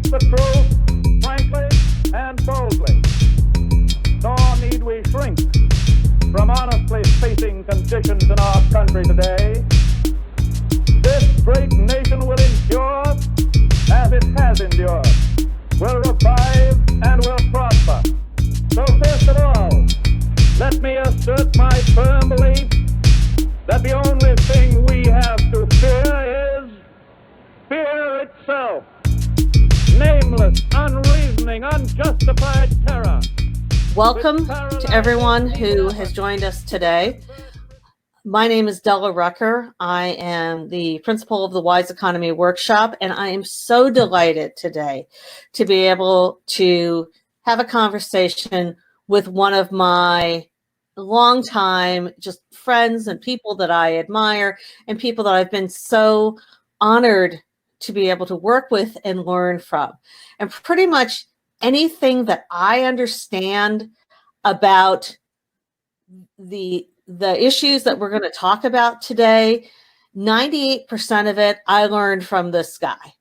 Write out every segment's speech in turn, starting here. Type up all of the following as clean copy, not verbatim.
the truth frankly and boldly. Nor need we shrink from honestly facing conditions in our country today. This great nation will endure as it has endured, will revive and will prosper. So first of all, let me assert my firm belief that the only thing we have to fear is fear itself. Nameless, unreasoning, unjustified terror. Welcome to everyone who has joined us today. My name is Della Rucker. I am the principal of the Wise Economy Workshop, and I am so delighted today to be able to have a conversation with one of my longtime just friends and people that I admire and people that I've been so honored to be able to work with and learn from. And pretty much anything that I understand about the issues that we're going to talk about today, 98% of it I learned from this guy.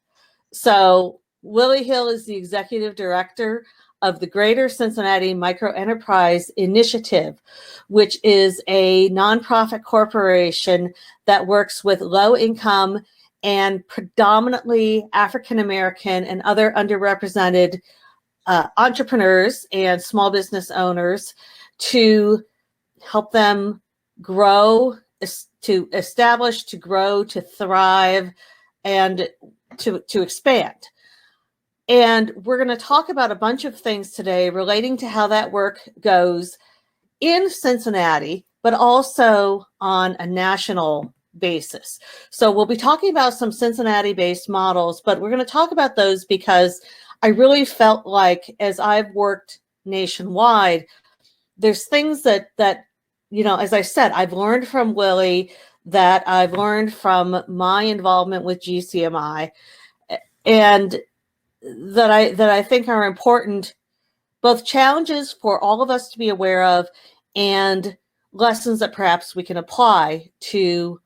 So Willie Hill is the executive director of the Greater Cincinnati Microenterprise Initiative, which is a nonprofit corporation that works with low-income and predominantly African-American and other underrepresented entrepreneurs and small business owners to help them grow, to establish, to grow, to thrive, and to expand. And we're going to talk about a bunch of things today relating to how that work goes in Cincinnati, but also on a national basis. So we'll be talking about some Cincinnati-based models, but we're going to talk about those because I really felt like as I've worked nationwide, there's things that you know, as I said, I've learned from Willie, that I've learned from my involvement with GCMI, and that I think are important, both challenges for all of us to be aware of and lessons that perhaps we can apply to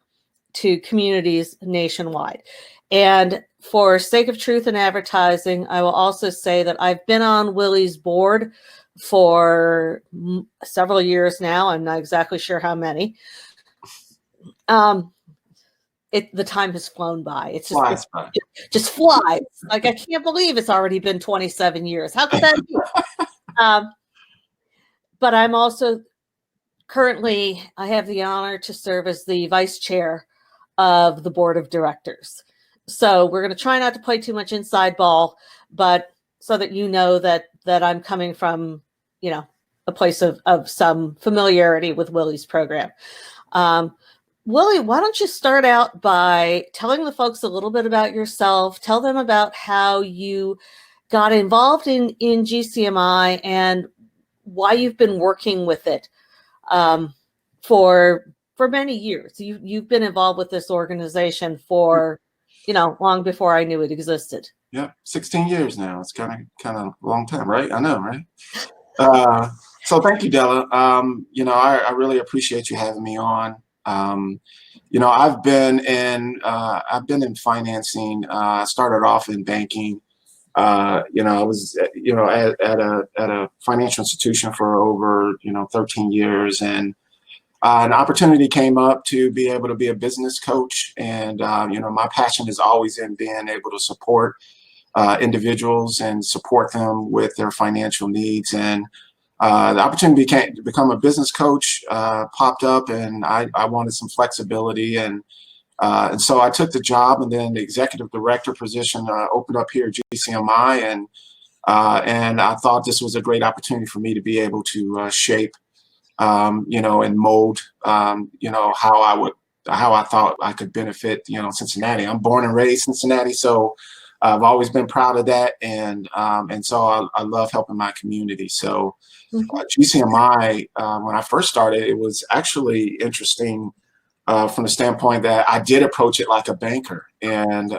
communities nationwide. And for sake of truth in advertising, I will also say that I've been on Willie's board for several years now. I'm not exactly sure how many. The time has flown by. It just flies. Like, I can't believe it's already been 27 years. How could that be? But I'm also currently, I have the honor to serve as the vice chair of the board of directors. So we're going to try not to play too much inside ball, but so that you know that I'm coming from, you know, a place of some familiarity with Willie's program. Willie, why don't you start out by telling the folks a little bit about yourself, tell them about how you got involved in GCMI and why you've been working with it for many years. You've been involved with this organization for, you know, long before I knew it existed. Yeah, 16 years now. It's kind of a long time, right? I know, right? So thank you, Della. You know, I really appreciate you having me on. You know, I've been in financing. I started off in banking. You know, I was, you know, at a financial institution for over, 13 years, and an opportunity came up to be able to be a business coach. And, you know, my passion has always been being able to support individuals and support them with their financial needs. And the opportunity to become a business coach popped up, and I wanted some flexibility. And so I took the job, and then the executive director position opened up here at GCMI. And I thought this was a great opportunity for me to be able to shape you know, and mold, you know, how I thought I could benefit, you know, Cincinnati. I'm born and raised Cincinnati, so I've always been proud of that, and so I love helping my community. So GCMI, when I first started, it was actually interesting from the standpoint that I did approach it like a banker, and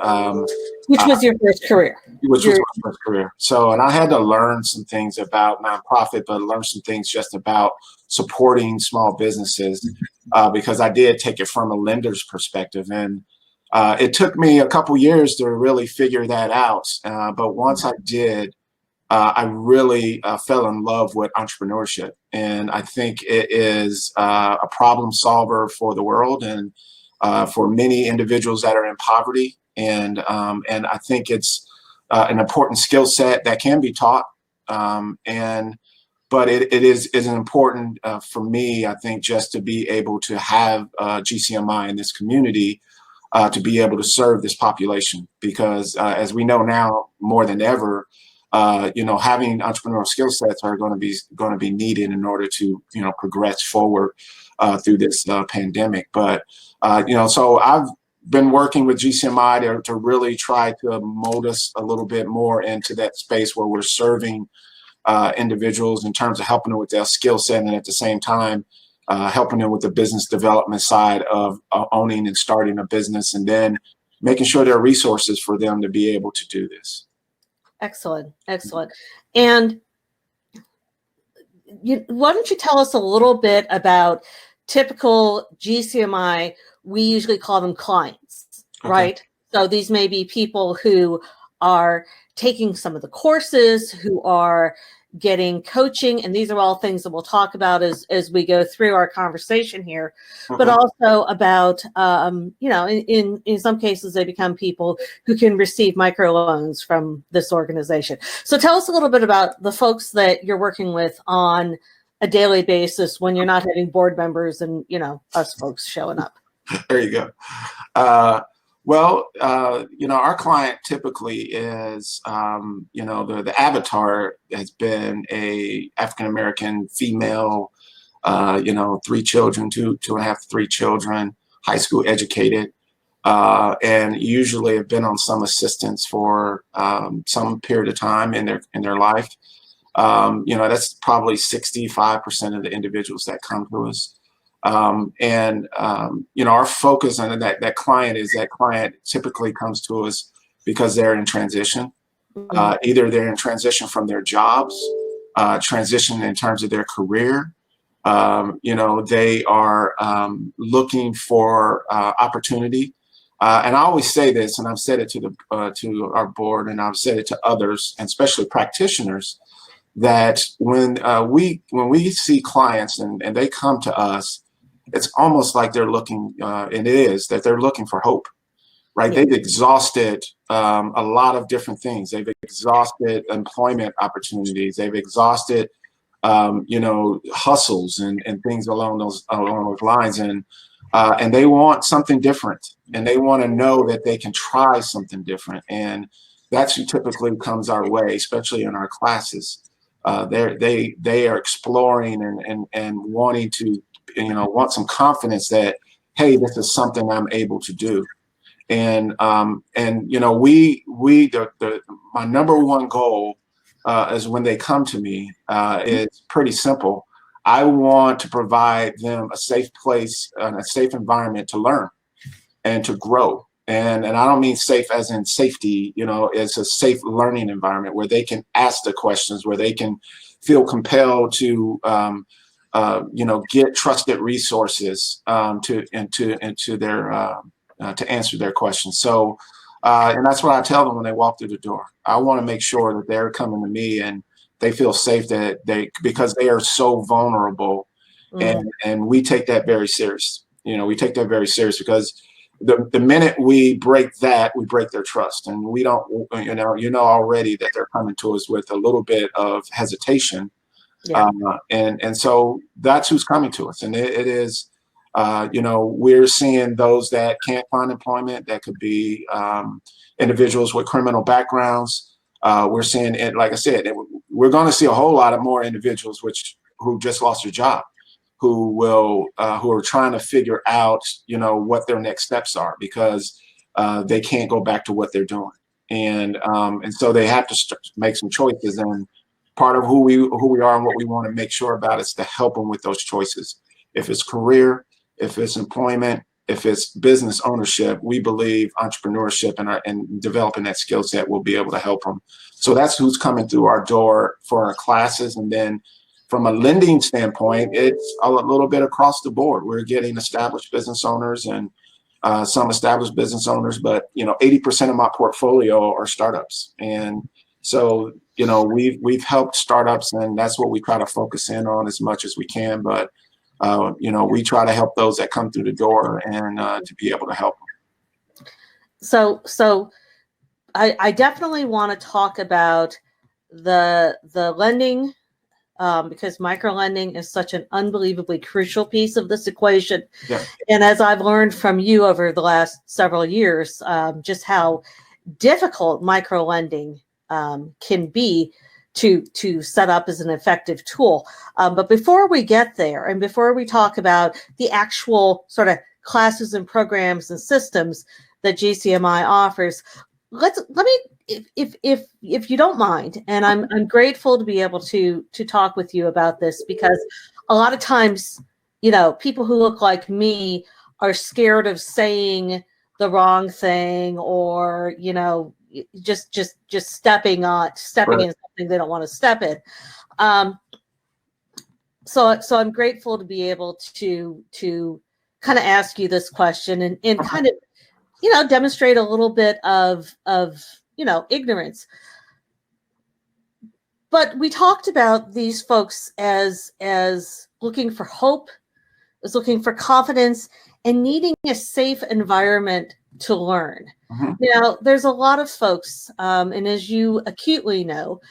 which was your first career. Which was my first career. So, and I had to learn some things about nonprofit, but learn some things just about supporting small businesses because I did take it from a lender's perspective. And It took me a couple years to really figure that out. But once I did, I really fell in love with entrepreneurship. And I think it is a problem solver for the world and for many individuals that are in poverty. And I think it's an important skill set that can be taught. But it is important for me, I think, just to be able to have GCMI in this community to be able to serve this population, because as we know now more than ever, having entrepreneurial skill sets are going to be needed in order to progress forward through this pandemic. But so I've been working with GCMI to really try to mold us a little bit more into that space where we're serving individuals in terms of helping them with their skill set, and at the same time helping them with the business development side of owning and starting a business, and then making sure there are resources for them to be able to do this. Excellent. And why don't you tell us a little bit about typical GCMI? We usually call them clients, right? So these may be people who are taking some of the courses, who are getting coaching, and these are all things that we'll talk about as we go through our conversation here, but also about, in some cases, they become people who can receive microloans from this organization. So tell us a little bit about the folks that you're working with on a daily basis when you're not having board members and, us folks showing up. There you go. Our client typically is, the avatar has been a African-American female, 3 children, two and a half, 3 children, high school educated, and usually have been on some assistance for some period of time in their life. That's probably 65% of the individuals that come to us. Our focus on that client typically comes to us because they're in transition. Either they're in transition from their jobs, transition in terms of their career. They are looking for opportunity. And I always say this, and I've said it to our board, and I've said it to others, and especially practitioners, that when we see clients and they come to us, it's almost like they're looking, and it is that they're looking for hope, right? They've exhausted a lot of different things. They've exhausted employment opportunities. They've exhausted, hustles and things along those lines, and they want something different, and they want to know that they can try something different, and that's who typically comes our way, especially in our classes. They are exploring and wanting to. Want some confidence that, hey, this is something I'm able to do. And my number one goal is when they come to me is pretty simple. I want to provide them a safe place and a safe environment to learn and to grow. And I don't mean safe as in safety, it's a safe learning environment where they can ask the questions, where they can feel compelled to get trusted resources to answer their questions. So, and that's what I tell them when they walk through the door. I want to make sure that they're coming to me and they feel safe, because they are so vulnerable, and we take that very serious. We take that very serious because the minute we break that, we break their trust, and we don't. Already that they're coming to us with a little bit of hesitation. Yeah. And so that's who's coming to us. And it is, we're seeing those that can't find employment. That could be individuals with criminal backgrounds. We're seeing it, like I said, we're going to see a whole lot of more individuals who just lost their job, who are trying to figure out, what their next steps are, because they can't go back to what they're doing. And so they have to make some choices, and part of who we are and what we want to make sure about is to help them with those choices. If it's career, if it's employment, if it's business ownership, we believe entrepreneurship and developing that skill set will be able to help them. So that's who's coming through our door for our classes. And then from a lending standpoint, it's a little bit across the board. We're getting established business owners and some established business owners, but 80% of my portfolio are startups. And so, we've helped startups, and that's what we try to focus in on as much as we can. But, we try to help those that come through the door and to be able to help them. So I definitely want to talk about the lending, because microlending is such an unbelievably crucial piece of this equation. Yeah. And as I've learned from you over the last several years, just how difficult microlending can be to set up as an effective tool. But before we get there, and before we talk about the actual sort of classes and programs and systems that GCMI offers, let me, if you don't mind, and I'm grateful to be able to talk with you about this, because a lot of times, people who look like me are scared of saying the wrong thing, or just stepping Right. in something they don't want to step in. So I'm grateful to be able to kind of ask you this question and kind of demonstrate a little bit of ignorance. But we talked about these folks as looking for hope, as looking for confidence, and needing a safe environment to learn. Mm-hmm. Now, there's a lot of folks, and as you acutely know,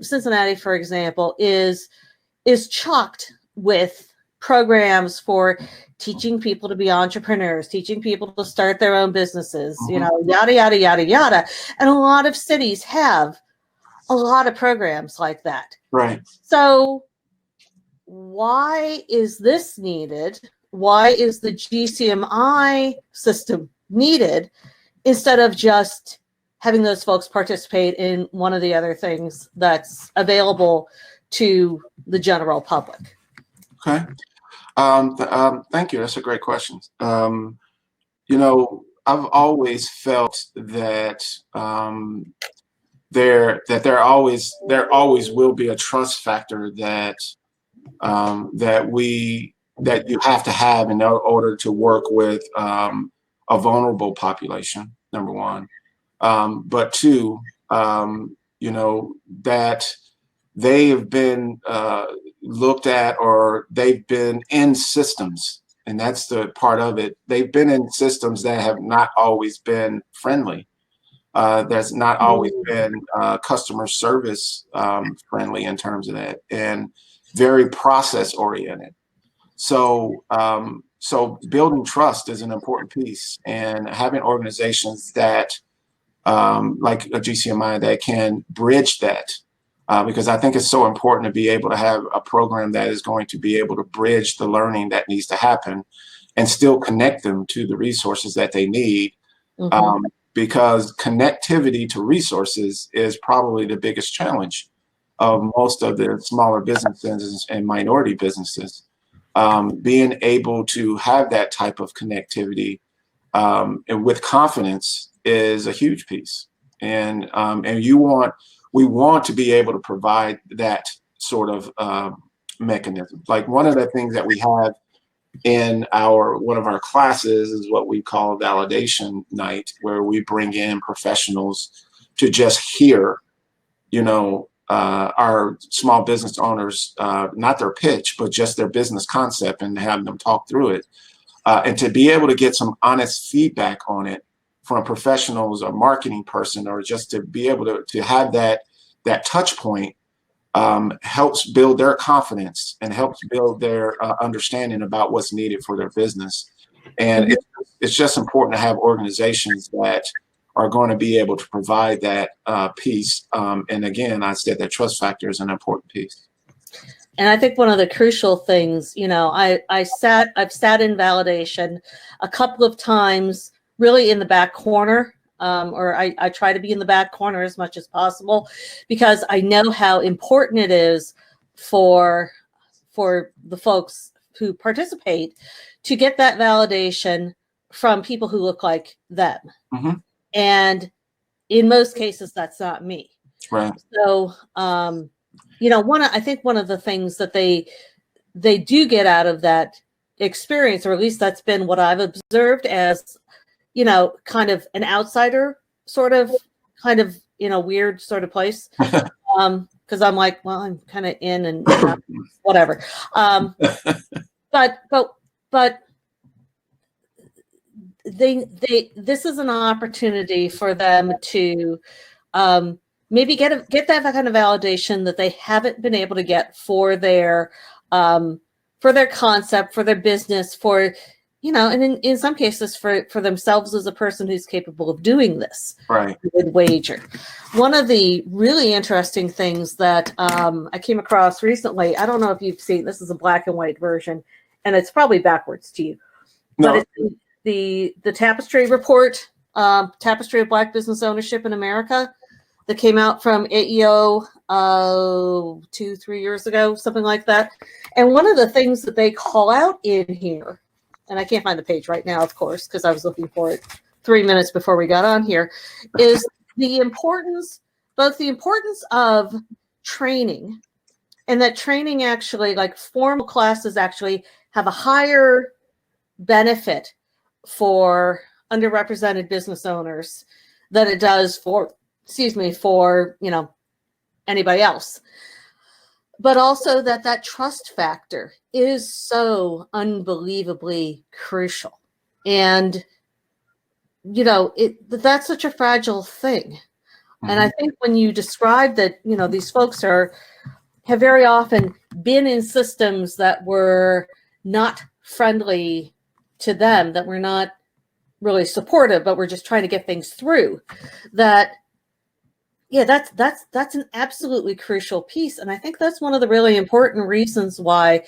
Cincinnati, for example, is chocked with programs for teaching people to be entrepreneurs, teaching people to start their own businesses, Mm-hmm. Yada, yada, yada, yada. And a lot of cities have a lot of programs like that. Right. So why is this needed? Why is the GCMI system needed instead of just having those folks participate in one of the other things that's available to the general public? Okay. Thank you. That's a great question. I've always felt that there always will be a trust factor that you have to have in order to work with a vulnerable population, number one. But two, that they have been looked at, or they've been in systems, and that's the part of it. They've been in systems that have not always been friendly. There's not always been customer service friendly in terms of that, and very process oriented. So building trust is an important piece, and having organizations that like a GCMI that can bridge that, because I think it's so important to be able to have a program that is going to be able to bridge the learning that needs to happen and still connect them to the resources that they need. Mm-hmm. Because connectivity to resources is probably the biggest challenge of most of the smaller businesses and minority businesses. Being able to have that type of connectivity and with confidence is a huge piece. And we want to be able to provide that sort of mechanism. Like, one of the things that we have in one of our classes is what we call a validation night, where we bring in professionals to just hear, our small business owners, not their pitch, but just their business concept, and have them talk through it, and to be able to get some honest feedback on it from professionals, a marketing person, or just to be able to have that touch point, helps build their confidence and helps build their understanding about what's needed for their business. And it's just important to have organizations that are going to be able to provide that piece. And again, I said that trust factor is an important piece. And I think one of the crucial things, I've sat in validation a couple of times, really in the back corner. Or I try to be in the back corner as much as possible, because I know how important it is for the folks who participate to get that validation from people who look like them. Mm-hmm. And in most cases, that's not me. Right. So, I think one of the things that they do get out of that experience, or at least that's been what I've observed as, you know, kind of an outsider sort of, kind of, in a weird sort of place. Because I'm like, well, I'm kind of in and whatever. But this is an opportunity for them to maybe get that kind of validation that they haven't been able to get for their concept, for their business, for, you know, and in some cases for themselves as a person who's capable of doing this. Right. With wager. One of the really interesting things that I came across recently, I don't know if you've seen, this is a black and white version, and it's probably backwards to you, but it's the Tapestry report, Tapestry of Black Business Ownership in America, that came out from AEO 2-3 years ago, something like that. And one of the things that they call out in here, and I can't find the page right now, of course, because I was looking for it 3 minutes before we got on here, is the importance of training, and that training actually, like formal classes, actually have a higher benefit for underrepresented business owners than it does for, you know, anybody else. But also that trust factor is so unbelievably crucial. And, you know, that's such a fragile thing. Mm-hmm. And I think when you describe that, you know, these folks have very often been in systems that were not friendly to them, that were not really supportive, but we're just trying to get things through, that, yeah, that's an absolutely crucial piece. And I think that's one of the really important reasons why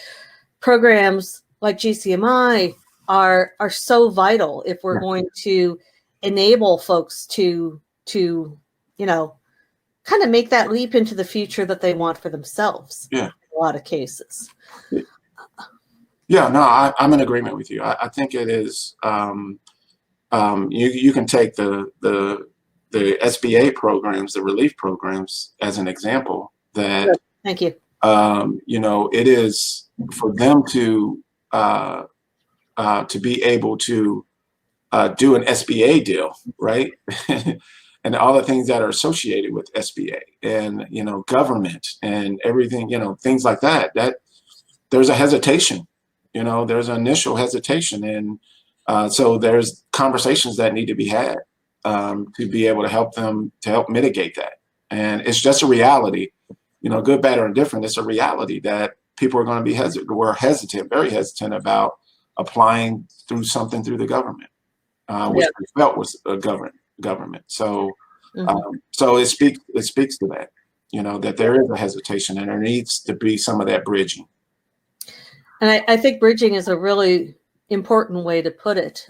programs like GCMI are so vital if we're going to enable folks to, you know, kind of make that leap into the future that they want for themselves. Yeah. In a lot of cases. Yeah, no, I'm in agreement with you. I think it is, you can take the SBA programs, the relief programs, as an example that, Good. Thank you. You know, it is for them to be able to do an SBA deal, right? And all the things that are associated with SBA and, you know, government and everything, you know, things like that, that there's a hesitation, you know, there's an initial hesitation. And so there's conversations that need to be had to be able to help them, to help mitigate that. And it's just a reality, you know, good, bad, or indifferent. It's a reality that people are going to be hesitant, very hesitant about applying through something through the government, which we felt was a government. So, so it speaks to that, you know, that there is a hesitation and there needs to be some of that bridging. And I think bridging is a really important way to put it.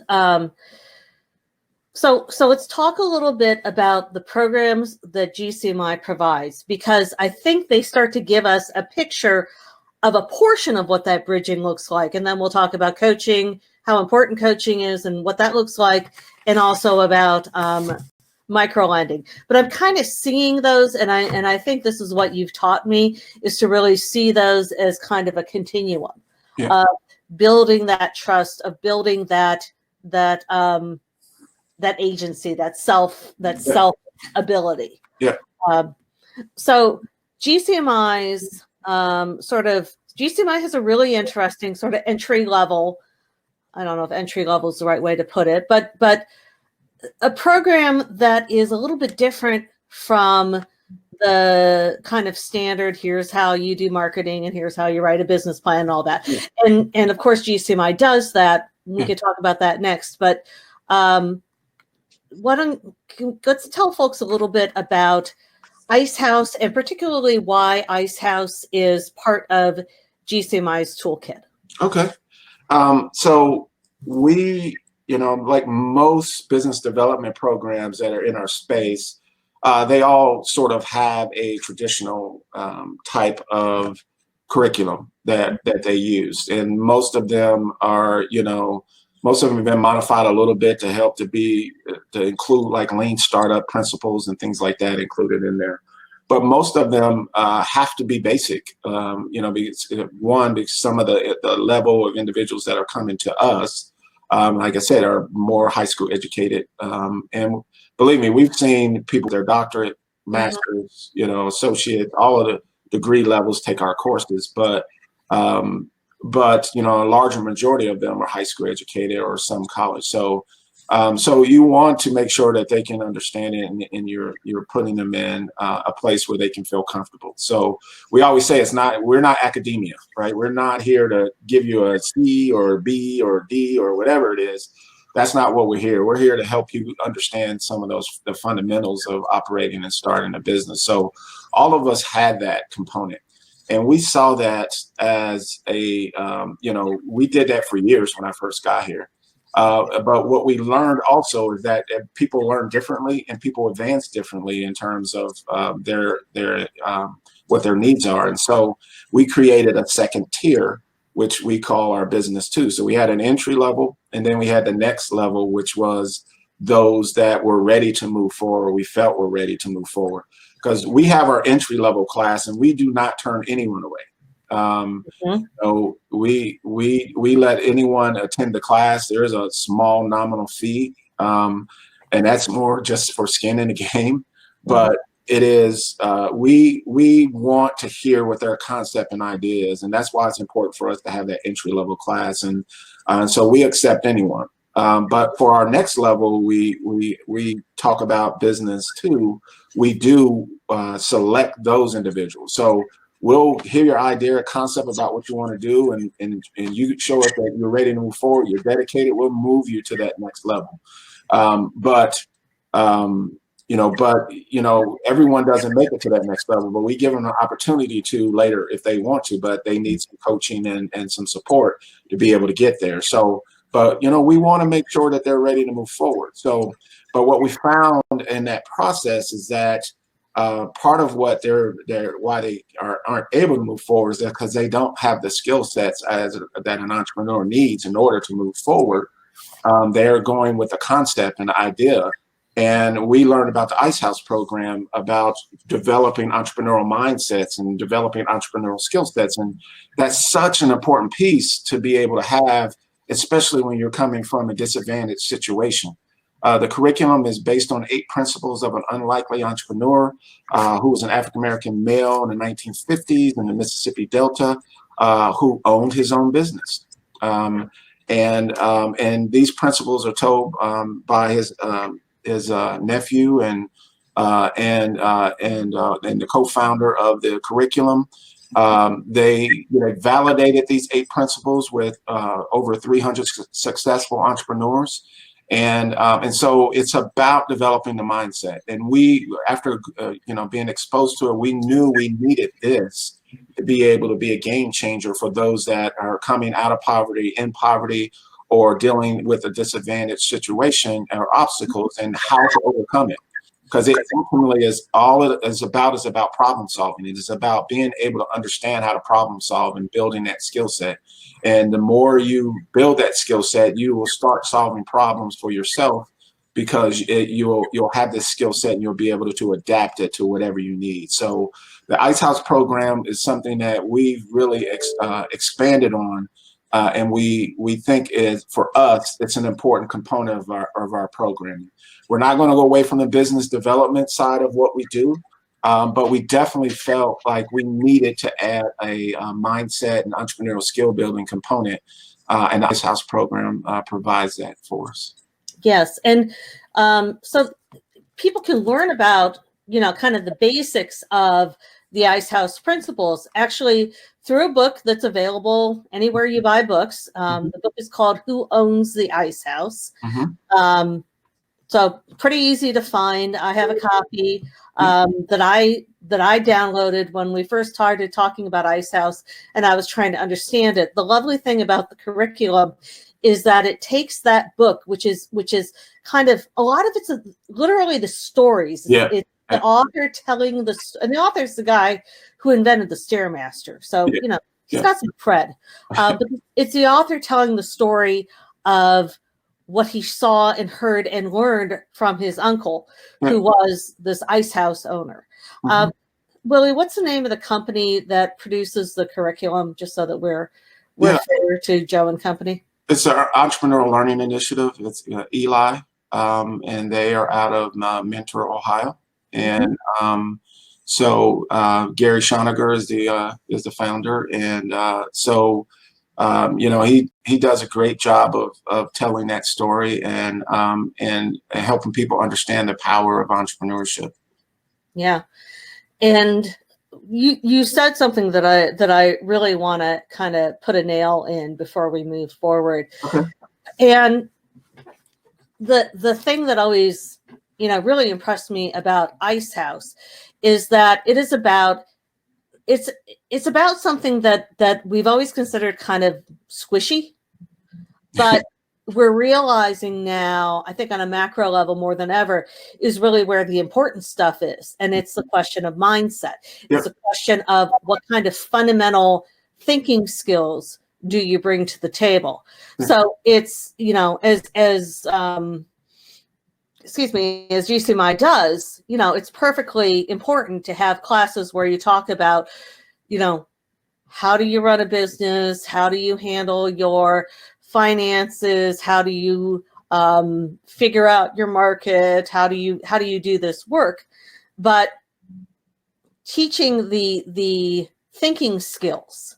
So let's talk a little bit about the programs that GCMI provides, because I think they start to give us a picture of a portion of what that bridging looks like. And then we'll talk about coaching, how important coaching is and what that looks like, and also about microlending. But I'm kind of seeing those, and I think this is what you've taught me, is to really see those as kind of a continuum. Yeah. Building that trust, of building that agency, that self ability. Yeah. So GCMI's GCMI has a really interesting sort of entry level. I don't know if entry level is the right way to put it, but a program that is a little bit different from the kind of standard, here's how you do marketing and here's how you write a business plan and all that. Yeah. And of course GCMI does that. We could talk about that next, but let's tell folks a little bit about Icehouse, and particularly why Icehouse is part of GCMI's toolkit. Okay. So we, you know, like most business development programs that are in our space, they all sort of have a traditional type of curriculum that they use. And most of them are, you know, most of them have been modified a little bit to help to include like lean startup principles and things like that included in there. but most of them have to be basic. Because some of the level of individuals that are coming to us, like I said, are more high school educated. And believe me, we've seen people with their doctorate, master's, associate, all of the degree levels take our courses, but a larger majority of them are high school educated or some college. So you want to make sure that they can understand it, and you're putting them in a place where they can feel comfortable. So we always say we're not academia, right? We're not here to give you a C or a B or D or whatever it is. That's not what we're here. We're here to help you understand some of the fundamentals of operating and starting a business. So all of us had that component. And we saw that as we did that for years when I first got here. But what we learned also is that people learn differently and people advance differently in terms of what their needs are. And so we created a second tier, which we call our business two. So we had an entry level, and then we had the next level, which was those that were ready to move forward. We felt were ready to move forward, because we have our entry level class and we do not turn anyone away. So we let anyone attend the class. There is a small nominal fee, and that's more just for skin in the game. But it is we want to hear what their concept and idea is, and that's why it's important for us to have that entry level class. And so we accept anyone. But for our next level, we talk about business too. We do select those individuals. So we'll hear your idea or concept about what you want to do, and you show us that you're ready to move forward, you're dedicated, we'll move you to that next level. But everyone doesn't make it to that next level, but we give them an opportunity to later if they want to, but they need some coaching and some support to be able to get there. So, but we want to make sure that they're ready to move forward. So, but what we found in that process is that part of what why they aren't able to move forward is that because they don't have the skill sets that an entrepreneur needs in order to move forward. They're going with a concept and idea. And we learned about the Ice House program about developing entrepreneurial mindsets and developing entrepreneurial skill sets. And that's such an important piece to be able to have, especially when you're coming from a disadvantaged situation. The curriculum is based on 8 principles of an unlikely entrepreneur who was an African-American male in the 1950s in the Mississippi Delta who owned his own business. And these principles are told by his nephew and the co-founder of the curriculum. They validated these 8 principles with over 300 successful entrepreneurs. And so it's about developing the mindset. And we, after being exposed to it, we knew we needed this to be able to be a game changer for those that are coming out of poverty, in poverty, or dealing with a disadvantaged situation or obstacles, and how to overcome it. Because it ultimately is about problem solving. It is about being able to understand how to problem solve and building that skill set. And the more you build that skill set, you will start solving problems for yourself, because you'll have this skill set and you'll be able to adapt it to whatever you need. So the Ice House program is something that we've really expanded on. And we think for us, it's an important component of our programming. We're not going to go away from the business development side of what we do, but we definitely felt like we needed to add a mindset and entrepreneurial skill building component, and the Ice House program provides that for us. Yes, and so people can learn about kind of the basics of the Ice House principles actually through a book that's available anywhere you buy books. The book is called Who Owns the Ice House? So pretty easy to find. I have a copy that I downloaded when we first started talking about Ice House, and I was trying to understand it. The lovely thing about the curriculum is that it takes that book, which is kind of, a lot of it's literally the stories. Yeah. It's the author telling and the author's the guy who invented the Stairmaster. So, he's got some cred. But it's the author telling the story of what he saw and heard and learned from his uncle, who was this Ice House owner. Willie, what's the name of the company that produces the curriculum, just so that we're Yeah. fair to Joe and company? It's our entrepreneurial learning initiative. It's Eli, and they are out of Mentor, Ohio. And so Gary Schoniger is the founder, and you know, he does a great job of telling that story and helping people understand the power of entrepreneurship. Yeah, and you said something that I really want to kind of put a nail in before we move forward. Okay. And the thing that always, you know, really impressed me about Ice House is that it is about it's about something that we've always considered kind of squishy, but we're realizing now, I think on a macro level more than ever, is really where the important stuff is. And it's the question of mindset. It's a question of what kind of fundamental thinking skills do you bring to the table? So it's, you know, as GCMI does, you know, it's perfectly important to have classes where you talk about, you know, how do you run a business? How do you handle your finances? How do you figure out your market? How do you do this work? But teaching the thinking skills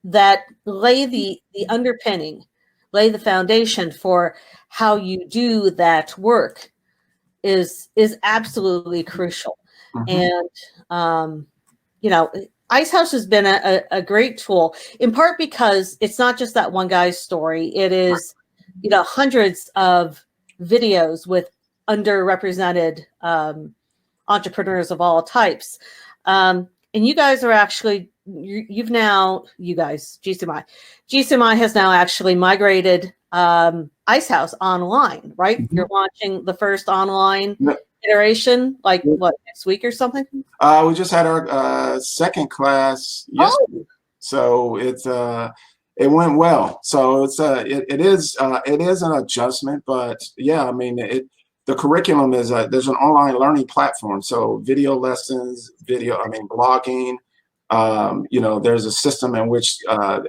that lay the underpinning, lay the foundation for how you do that work is absolutely crucial. And you know, Ice House has been a great tool, in part because it's not just that one guy's story. It is, you know, hundreds of videos with underrepresented entrepreneurs of all types. And you guys are actually, GCMI has now actually migrated Ice House online, right? You're launching the first online iteration, like what, next week or something? We just had our second class yesterday, so it went well. So it is an adjustment, but yeah, I mean the curriculum is there's an online learning platform, so video lessons, blogging. You know, there's a system in which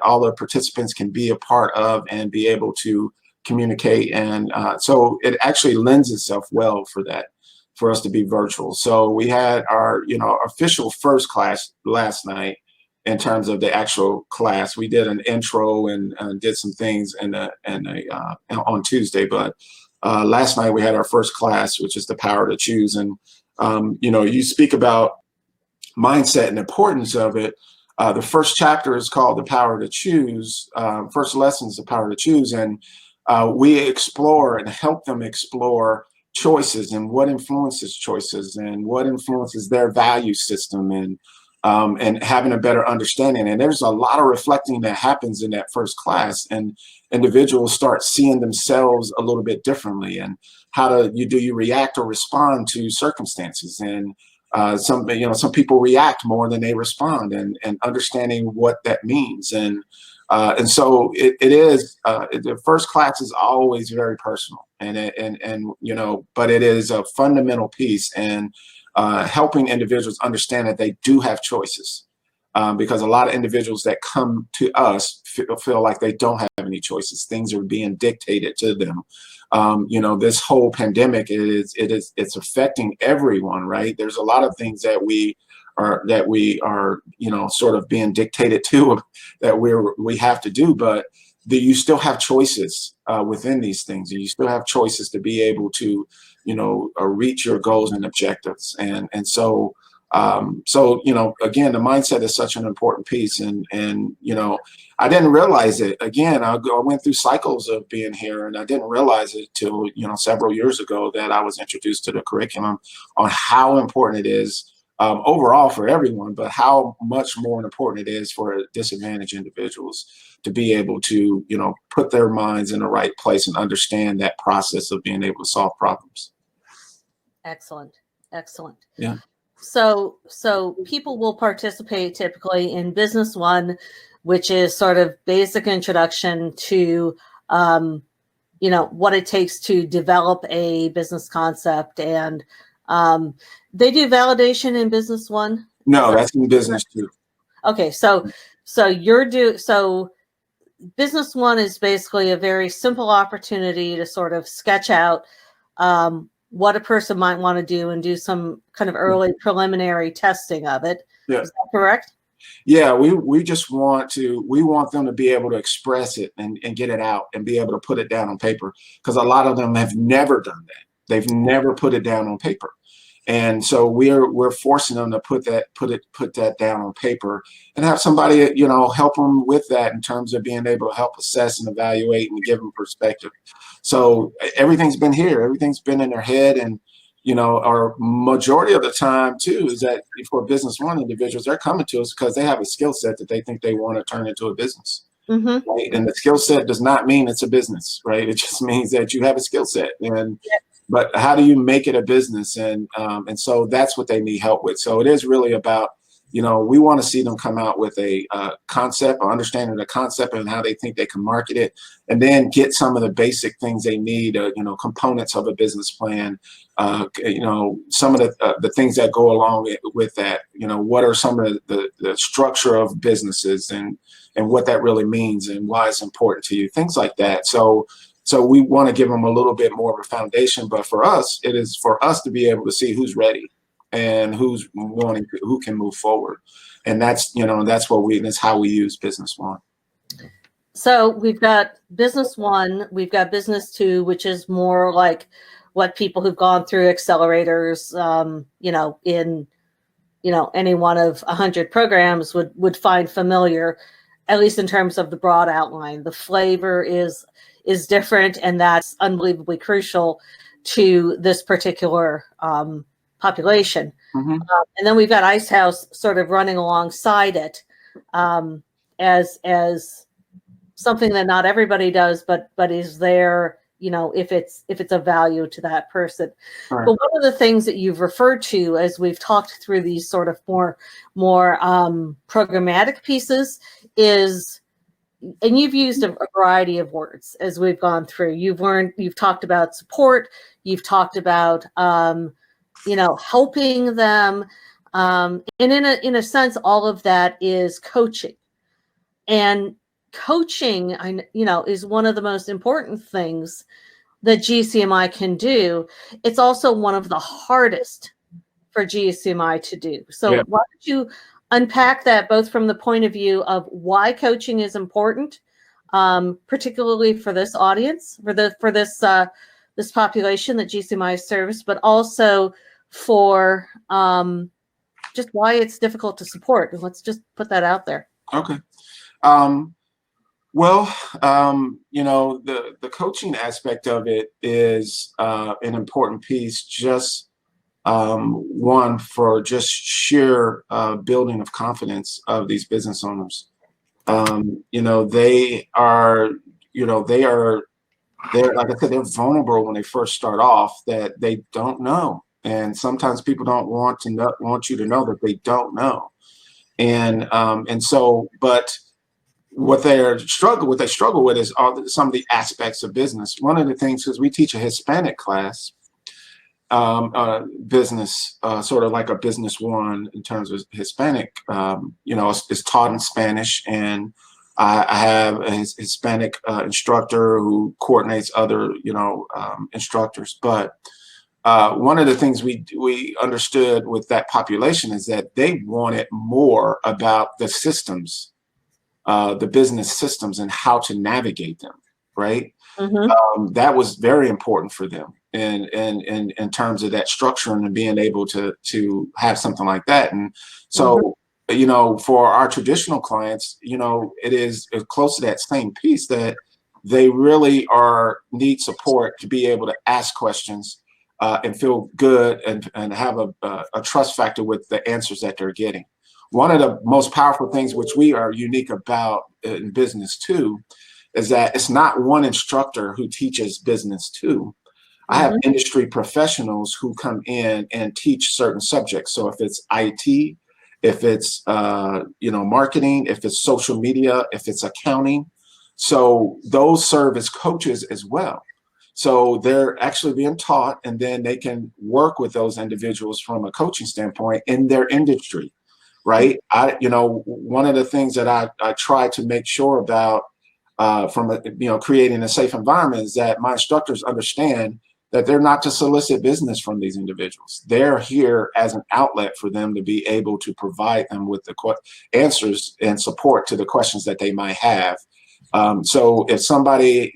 all the participants can be a part of and be able to communicate, and so it actually lends itself well for that, for us to be virtual. So we had our, you know, official first class last night. In terms of the actual class, we did an intro and did some things on Tuesday, but last night we had our first class, which is the power to choose. And you know, you speak about mindset and importance of it. The first chapter is called The Power to Choose. First lesson is The Power to Choose, and we explore and help them explore choices and what influences choices and what influences their value system, and having a better understanding. And there's a lot of reflecting that happens in that first class, and individuals start seeing themselves a little bit differently, and do you react or respond to circumstances. And some people react more than they respond, and understanding what that means. And so it is the first class is always very personal, and you know, but it is a fundamental piece, and helping individuals understand that they do have choices, because a lot of individuals that come to us feel like they don't have any choices. Things are being dictated to them. You know, this whole pandemic it's affecting everyone, right? There's a lot of things that we are, you know, sort of being dictated to, that we have to do, but you still have choices within these things, and you still have choices to be able to, you know, reach your goals and objectives. And so you know, again, the mindset is such an important piece. And you know, I didn't realize it. Again, I went through cycles of being here, and I didn't realize it till, you know, several years ago that I was introduced to the curriculum on how important it is overall for everyone, but how much more important it is for disadvantaged individuals to be able to, you know, put their minds in the right place and understand that process of being able to solve problems. Excellent. Yeah. So people will participate typically in Business One, which is sort of basic introduction to, you know, what it takes to develop a business concept and They do validation in Business One? No, that's in Business Two. Okay, so Business One is basically a very simple opportunity to sort of sketch out what a person might want to do and do some kind of early preliminary testing of it. Yeah. Is that correct? Yeah, we just want them to be able to express it and get it out and be able to put it down on paper, because a lot of them have never done that. They've never put it down on paper. And so we're forcing them to put that down on paper and have somebody, help them with that in terms of being able to help assess and evaluate and give them perspective. So everything's been here, everything's been in their head. And, our majority of the time too, is that for Business One individuals, they're coming to us because they have a skill set that they think they want to turn into a business. Mm-hmm. Right? And the skill set does not mean it's a business, right? It just means that you have a skill set. But how do you make it a business? And so that's what they need help with. So it is really about, we want to see them come out with a concept, or understanding the concept and how they think they can market it, and then get some of the basic things they need, components of a business plan, some of the things that go along with that, what are some of the structure of businesses and what that really means and why it's important to you, things like that. So we want to give them a little bit more of a foundation, but for us, it is for us to be able to see who's ready and who can move forward. And that's how we use Business One. So we've got Business One, we've got Business Two, which is more like what people who've gone through accelerators, in any one of 100 programs would find familiar, at least in terms of the broad outline. The flavor is different, and that's unbelievably crucial to this particular population. Mm-hmm. And then we've got Ice House sort of running alongside it as something that not everybody does, but is there, if it's of value to that person. Right. But one of the things that you've referred to as we've talked through these sort of more programmatic pieces is, and you've used a variety of words as we've gone through. You've talked about support, you've talked about helping them, and in a sense, all of that is coaching. And coaching, is one of the most important things that GCMI can do. It's also one of the hardest for GCMI to do. So Why don't you unpack that, both from the point of view of why coaching is important, particularly for this audience, for this population that GCMI serves, but also for just why it's difficult to support. And let's just put that out there. Okay. The coaching aspect of it is an important piece, just one for just sheer building of confidence of these business owners. They're like I said, they're vulnerable when they first start off, that they don't know. And sometimes people don't want you to know that they don't know. But what they struggle with is some of the aspects of business. One of the things, because we teach a Hispanic class, business, sort of like a Business One in terms of Hispanic, it's taught in Spanish, and I have a Hispanic instructor who coordinates other, instructors. But one of the things we understood with that population is that they wanted more about the systems, the business systems, and how to navigate them, right? Mm-hmm. That was very important for them in terms of that structure and being able to have something like that. And so, for our traditional clients, it is close to that same piece, that they really need support to be able to ask questions and feel good and have a trust factor with the answers that they're getting. One of the most powerful things which we are unique about in Business Two is that it's not one instructor who teaches Business Two. I have industry professionals who come in and teach certain subjects. So if it's IT, if it's marketing, if it's social media, if it's accounting, so those serve as coaches as well. So they're actually being taught, and then they can work with those individuals from a coaching standpoint in their industry, right? One of the things that I try to make sure about creating a safe environment is that my instructors understand that they're not to solicit business from these individuals. They're here as an outlet for them to be able to provide them with the answers and support to the questions that they might have. So if somebody,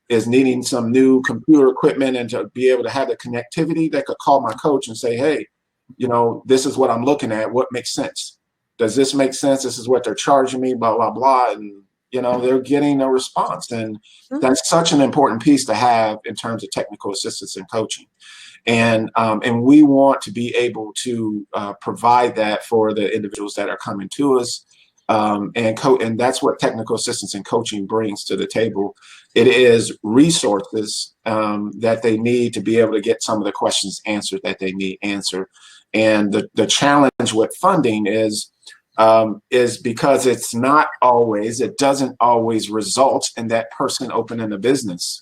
is needing some new computer equipment and to be able to have the connectivity, they could call my coach and say, hey, this is what I'm looking at. What makes sense? Does this make sense? This is what they're charging me, blah, blah, blah. And, they're getting a response. And that's such an important piece to have in terms of technical assistance and coaching. And we want to be able to provide that for the individuals that are coming to us. And that's what technical assistance and coaching brings to the table. It is resources that they need to be able to get some of the questions answered that they need answered. And the challenge with funding is because it doesn't always result in that person opening a business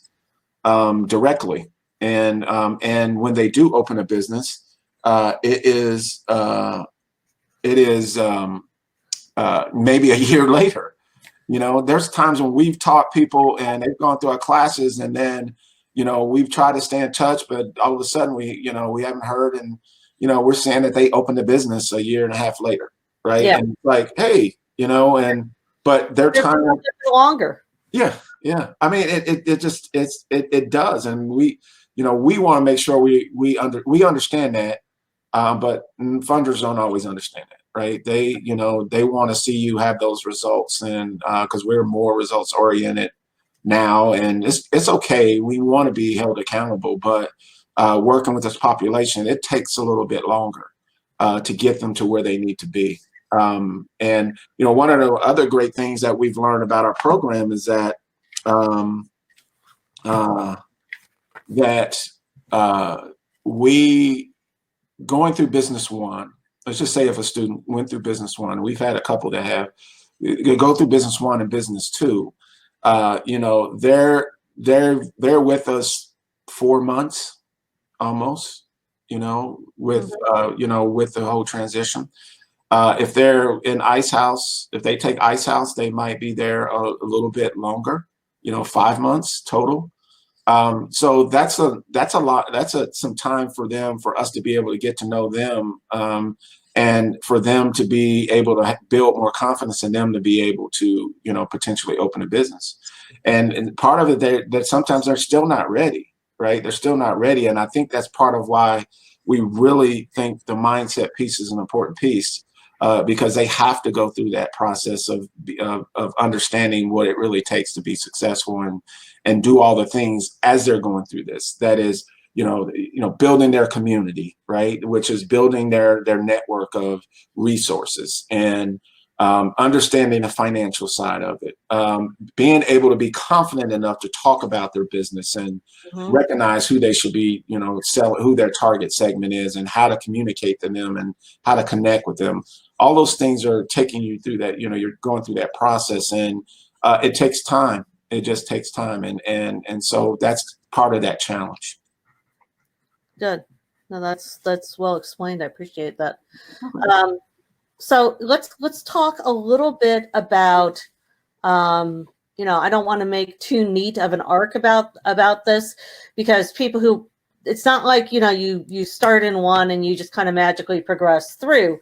directly. And when they do open a business, it is maybe a year later. There's times when we've taught people and they've gone through our classes, and then we've tried to stay in touch, but all of a sudden we haven't heard, and we're saying that they opened a business a year and a half later, right? Yeah. And like, hey, but they're trying to longer. Yeah. I mean, it does, and we want to make sure we understand that, but funders don't always understand that. Right. They want to see you have those results, and because we're more results oriented now, and it's okay. We want to be held accountable, but working with this population, it takes a little bit longer to get them to where they need to be. And one of the other great things that we've learned about our program is that we going through Business One. Let's just say if a student went through Business One, we've had a couple that have go through Business One and Business Two. They're with us 4 months almost. With the whole transition. If they're in Ice House, if they take Ice House, they might be there a little bit longer. 5 months total. So that's a lot. That's some time for us to be able to get to know them, and for them to be able to build more confidence in them to be able to, potentially open a business. And part of it, that sometimes they're still not ready, right? They're still not ready. And I think that's part of why we really think the mindset piece is an important piece, because they have to go through that process of understanding what it really takes to be successful and do all the things as they're going through this. That is, building their community, right? Which is building their network of resources, and understanding the financial side of it, being able to be confident enough to talk about their business and recognize who they should be, who their target segment is, and how to communicate to them and how to connect with them. All those things are taking you through that, you're going through that process, and it takes time. It just takes time. And so that's part of that challenge. Good. No, that's well explained. I appreciate that. So let's talk a little bit about, I don't want to make too neat of an arc about this, because people who, it's not like, you start in one and you just kind of magically progress through.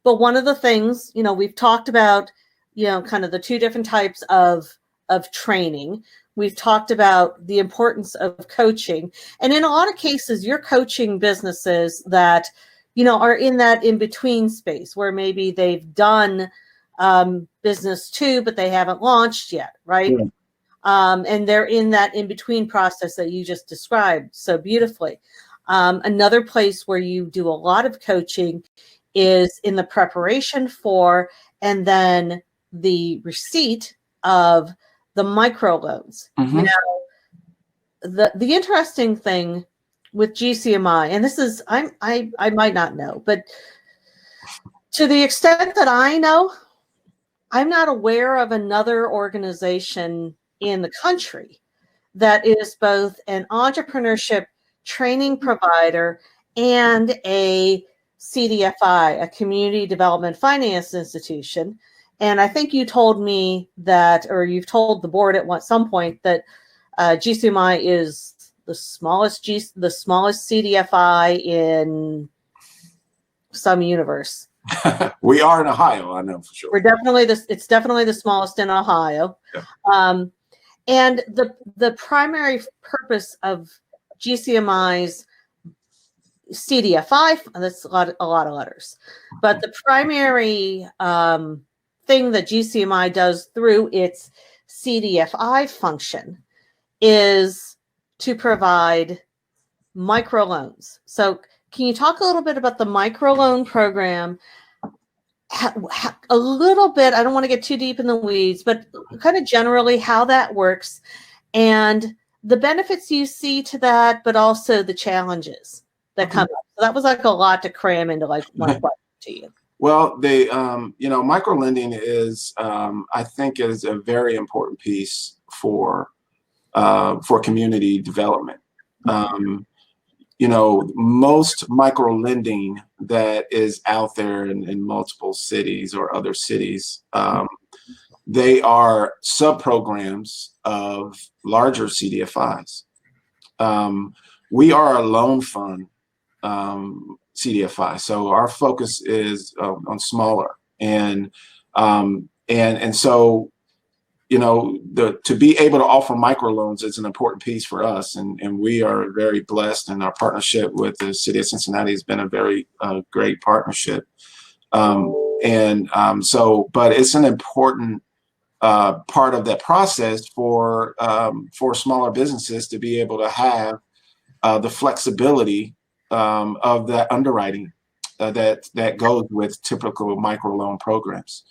But one of the things, we've talked about, kind of the two different types of training. We've talked about the importance of coaching. And in a lot of cases, you're coaching businesses that, are in that in-between space where maybe they've done business too, but they haven't launched yet, right? Yeah. And they're in that in-between process that you just described so beautifully. Another place where you do a lot of coaching is in the preparation for and then the receipt of the microloans. Mm-hmm. The interesting thing with GCMI, and this is, I might not know, but to the extent that I know, I'm not aware of another organization in the country that is both an entrepreneurship training provider and a CDFI, a community development finance institution. And I think you told me that, or you've told the board at some point that GCMI is the smallest CDFI in some universe. We are in Ohio, I know for sure. It's definitely the smallest in Ohio. Yeah. And the primary purpose of GCMI's CDFI, that's a lot of letters, but the primary thing that GCMI does through its CDFI function is to provide microloans. So can you talk a little bit about the microloan program? A little bit, I don't want to get too deep in the weeds, but kind of generally how that works and the benefits you see to that, but also the challenges that come up. So that was like a lot to cram into like one question to you. Well, microlending is, I think, is a very important piece for community development. Most microlending that is out there in multiple cities or other cities, they are sub-programs of larger CDFIs. We are a loan fund CDFI, so our focus is on smaller, and so to be able to offer microloans is an important piece for us, and we are very blessed, and our partnership with the city of Cincinnati has been a very great partnership. But it's an important part of that process for smaller businesses to be able to have the flexibility of that underwriting that goes with typical microloan programs.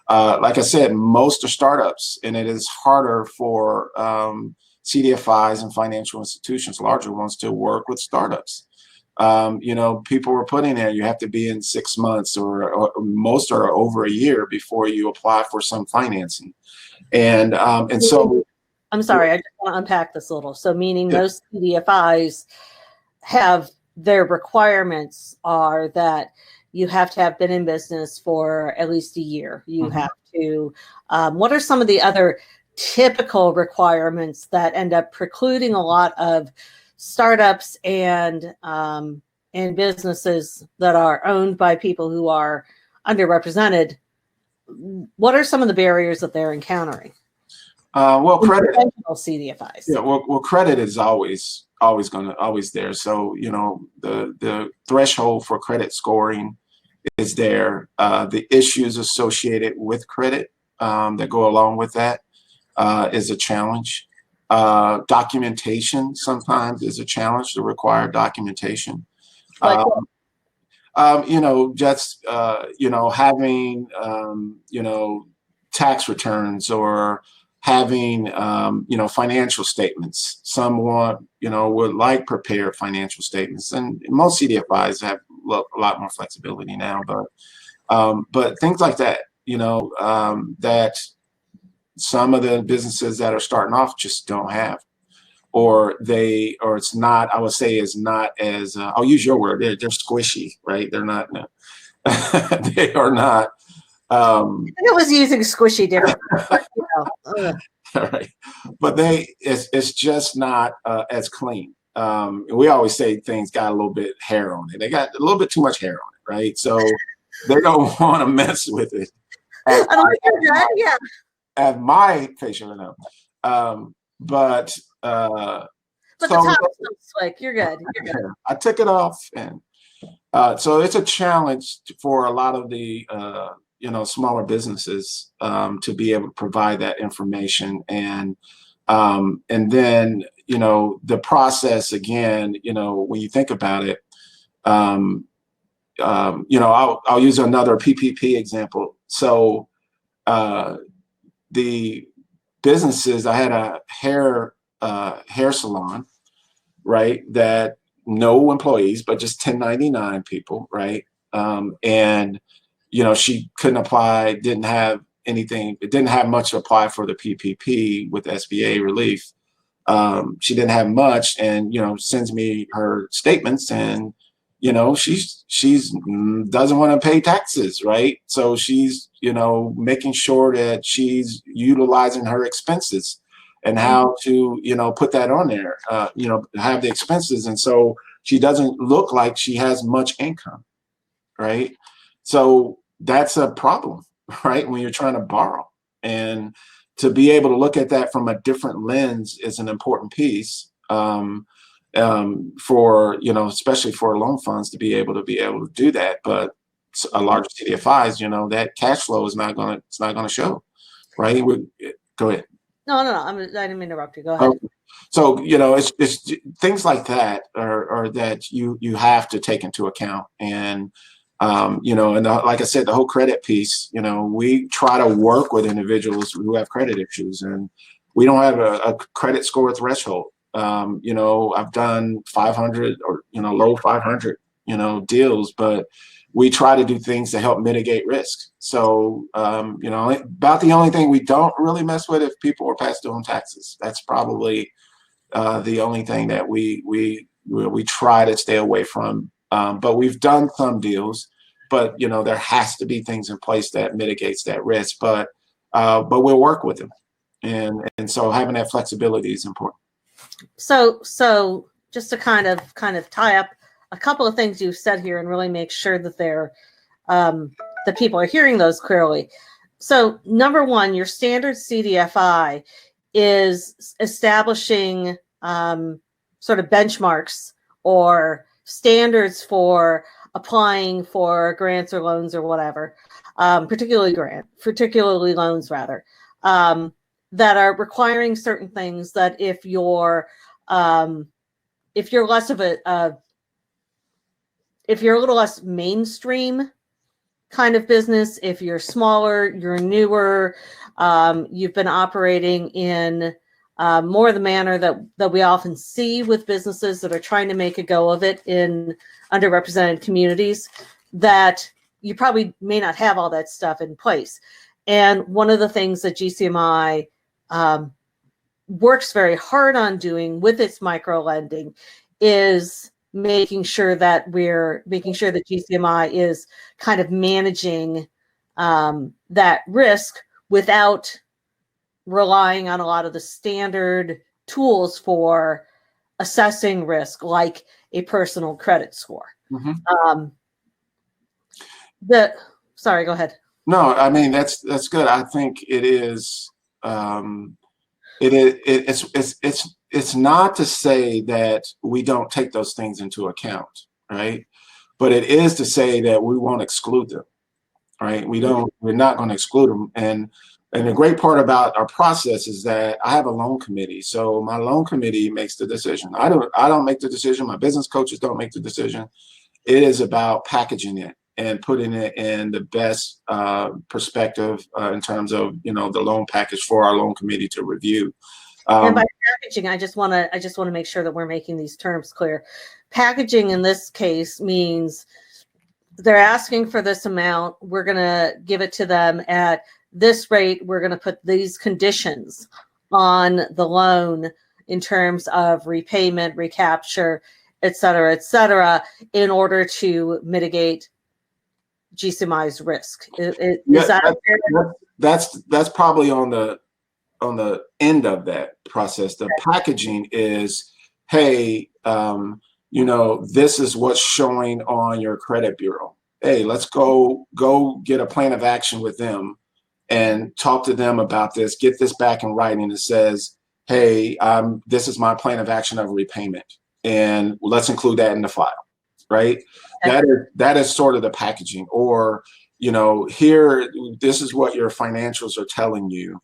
Like I said, most are startups, and it is harder for CDFIs and financial institutions, larger ones, to work with startups. People were putting there, you have to be in 6 months, or most are over a year before you apply for some financing. And so, I'm sorry, I just want to unpack this a little. So meaning most CDFIs have their requirements are that you have to have been in business for at least a year. You have to, what are some of the other typical requirements that end up precluding a lot of startups and businesses that are owned by people who are underrepresented? What are some of the barriers that they're encountering? Credit. CDFIs. Yeah, well, credit is always there. So the threshold for credit scoring is there. The issues associated with credit that go along with that is a challenge. Documentation sometimes is a challenge, to require documentation. Like having tax returns, or having financial statements. Some would like prepared financial statements, and most CDFIs have a lot more flexibility now. But things like that, that some of the businesses that are starting off just don't have, or it's not. I would say is not as I'll use your word. They're squishy, right? They're not. No. They are not. I was using squishy different. All right, but it's just not as clean. We always say things got a little bit hair on it. They got a little bit too much hair on it, right? So they don't want to mess with it. At my facial, but the top is slick. You're good. I took it off, and so it's a challenge for a lot of the smaller businesses to be able to provide that information, and then the process again. When you think about it, I'll use another PPP example. So the businesses, I had a hair salon, right? That no employees, but just 1099 people, right? And she couldn't apply, didn't have anything, it didn't have much to apply for the PPP with SBA relief. she didn't have much, and sends me her statements, and she's doesn't want to pay taxes, right? So she's making sure that she's utilizing her expenses and how to put that on there, have the expenses, and so she doesn't look like she has much income, right? So that's a problem, right? When you're trying to borrow, and to be able to look at that from a different lens is an important piece, for especially for loan funds to be able to do that. But a larger CDFIs, that cash flow is not gonna show, right? Go ahead. No. I didn't mean to interrupt you. Go ahead. Okay. So it's things like that are that you have to take into account, and and like I said, the whole credit piece. We try to work with individuals who have credit issues, and we don't have a credit score threshold. I've done 500 or low 500 deals, but we try to do things to help mitigate risk. So about the only thing we don't really mess with if people are past due on taxes. That's probably the only thing that we try to stay away from. But we've done some deals, but there has to be things in place that mitigates that risk. But we'll work with them, and so having that flexibility is important. So just to kind of tie up a couple of things you've said here and really make sure that that people are hearing those clearly. So number one, your standard CDFI is establishing sort of benchmarks or standards for applying for grants or loans or whatever, particularly loans rather, that are requiring certain things that if you're less of if you're a little less mainstream kind of business, if you're smaller, you're newer, you've been operating in more the manner that we often see with businesses that are trying to make a go of it in underrepresented communities, that you probably may not have all that stuff in place. And one of the things that GCMI works very hard on doing with its microlending is making sure that GCMI is kind of managing that risk without relying on a lot of the standard tools for assessing risk, like a personal credit score. Mm-hmm. Sorry, go ahead. No, I mean that's good. I think it is. It's not to say that we don't take those things into account, right? But it is to say that we won't exclude them, right? We're not going to exclude them. And the great part about our process is that I have a loan committee. So my loan committee makes the decision. I don't make the decision. My business coaches don't make the decision. It is about packaging it and putting it in the best perspective in terms of the loan package for our loan committee to review. And by packaging, I just want to make sure that we're making these terms clear. Packaging in this case means they're asking for this amount. We're going to give it to them at this rate. We're going to put these conditions on the loan in terms of repayment, recapture, et cetera, in order to mitigate GCMI's risk. Is that fair? That's probably on the end of that process. The packaging is, hey, this is what's showing on your credit bureau. Hey, let's go get a plan of action with them and talk to them about this. Get this back in writing that says, hey, this is my plan of action of repayment, and let's include that in the file, right? Okay. That is sort of the packaging. Or, here, this is what your financials are telling you.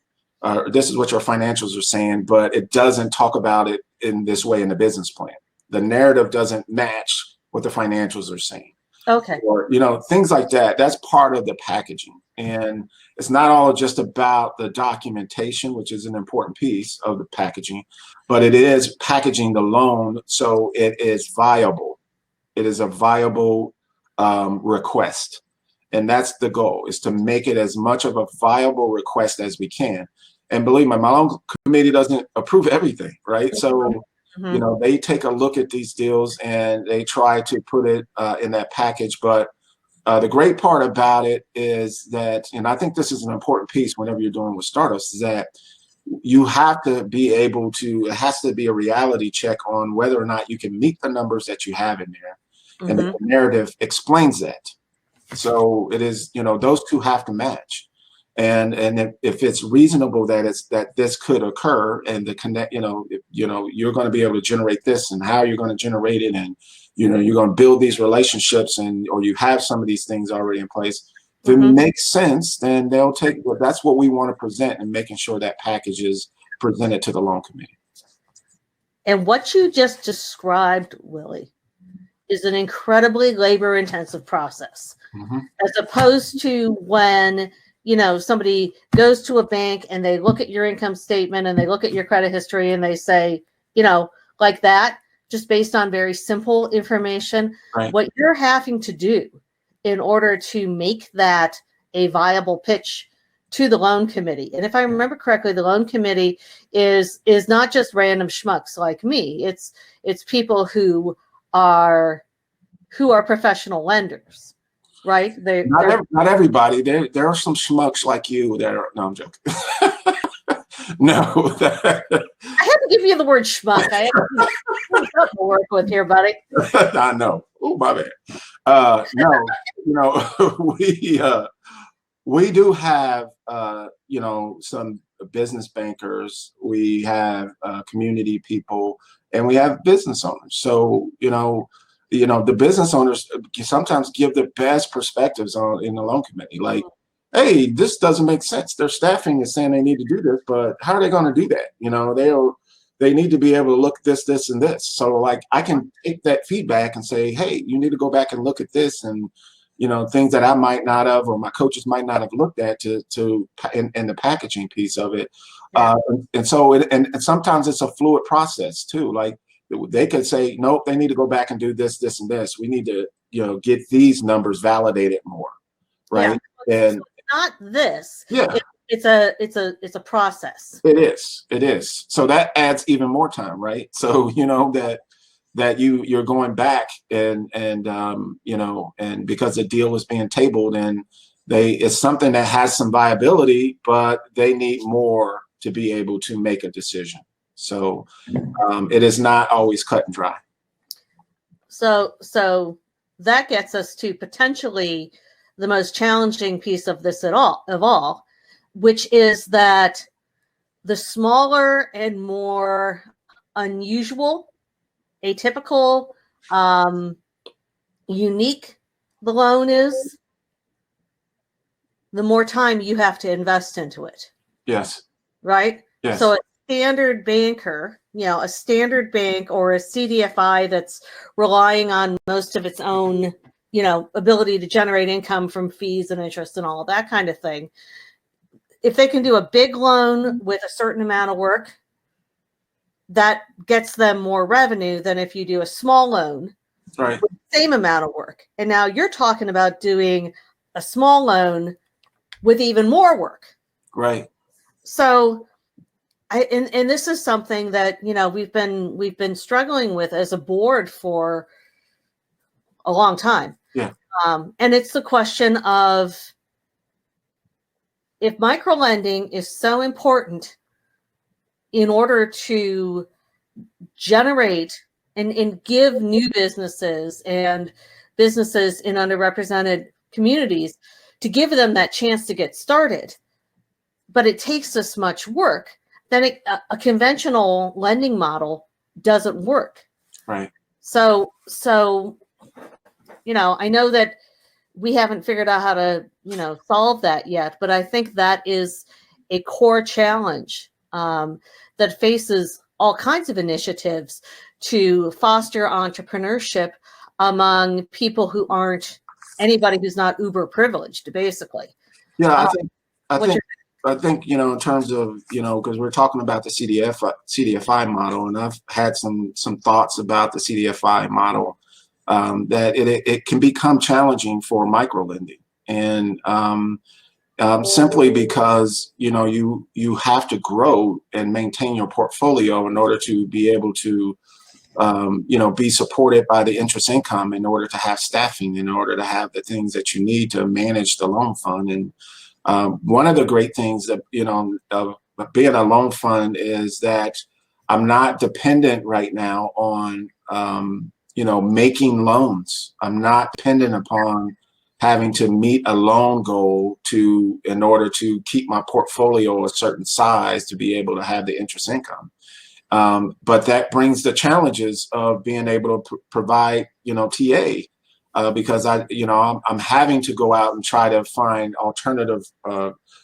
This is what your financials are saying, but it doesn't talk about it in this way in the business plan. The narrative doesn't match what the financials are saying. Okay. Or, things like that. That's part of the packaging. And it's not all just about the documentation, which is an important piece of the packaging, but it is packaging the loan so it is viable. It is a viable request. And that's the goal, is to make it as much of a viable request as we can. And believe me, my loan committee doesn't approve everything, right? So, you know, they take a look at these deals and they try to put it in that package. But the great part about it is that, and I think this is an important piece whenever you're dealing with startups, is that you have to be able to, it has to be a reality check on whether or not you can meet the numbers that you have in there. And the narrative explains that. So it is, you know, those two have to match. And if it's reasonable that this could occur, and the connect, you know, you're going to be able to generate this, and how you're going to generate it, and you know, you're going to build these relationships, or you have some of these things already in place. If it makes sense, then they'll take. Well, that's what we want to present, and making sure that package is presented to the loan committee. And what you just described, Willie, is an incredibly labor-intensive process, as opposed to when, you know, somebody goes to a bank and they look at your income statement and they look at your credit history and they say, you know, like that, just based on very simple information. Right. What you're having to do in order to make that a viable pitch to the loan committee. And if I remember correctly, the loan committee is not just random schmucks like me. It's people who are professional lenders. Right? Not everybody. There are some schmucks like you that are. No, I'm joking. No. I had to give you the word schmuck. I have to work with here, buddy. I know. Oh, my bad. No, you know, we do have you know, some business bankers. We have community people, and we have business owners. So you know, the business owners sometimes give the best perspectives in the loan committee. Like, hey, this doesn't make sense. Their staffing is saying they need to do this, but how are they going to do that? You know, they need to be able to look at this, and this. So like, I can take that feedback and say, hey, you need to go back and look at this, and you know, things that I might not have, or my coaches might not have looked at in the packaging piece of it. Yeah. And so and sometimes it's a fluid process too. Like, they could say, nope, they need to go back and do this, this, and this. We need to, you know, get these numbers validated more, right? Yeah. And not this. Yeah, it's a process. It is. So that adds even more time, right? So you know that you're going back and you know, and because the deal is being tabled, and it's something that has some viability, but they need more to be able to make a decision. So it is not always cut and dry. So that gets us to potentially the most challenging piece of this of all, which is that the smaller and more unusual, atypical, unique the loan is, the more time you have to invest into it. Yes. Right? Yes. So standard banker, you know, a standard bank or a CDFI that's relying on most of its own, you know, ability to generate income from fees and interest and all that kind of thing. If they can do a big loan with a certain amount of work, that gets them more revenue than if you do a small loan, right, with the same amount of work. And now you're talking about doing a small loan with even more work. Right. So and this is something that, you know, we've been struggling with as a board for a long time. Yeah. And it's the question of, if microlending is so important in order to generate and give new businesses and businesses in underrepresented communities, to give them that chance to get started, but it takes this much work, then a conventional lending model doesn't work. Right. So, you know, I know that we haven't figured out how to, you know, solve that yet, but I think that is a core challenge that faces all kinds of initiatives to foster entrepreneurship among people who aren't anybody who's not uber privileged, basically. Yeah, I think, you know, in terms of, you know, because we're talking about the CDFI model, and I've had some thoughts about the CDFI model, that it can become challenging for microlending. And simply because, you have to grow and maintain your portfolio in order to be able to, be supported by the interest income, in order to have staffing, in order to have the things that you need to manage the loan fund. And one of the great things that, of being a loan fund is that I'm not dependent right now on, making loans. I'm not dependent upon having to meet a loan goal in order to keep my portfolio a certain size to be able to have the interest income. But that brings the challenges of being able to provide, TA, because I'm having to go out and try to find alternative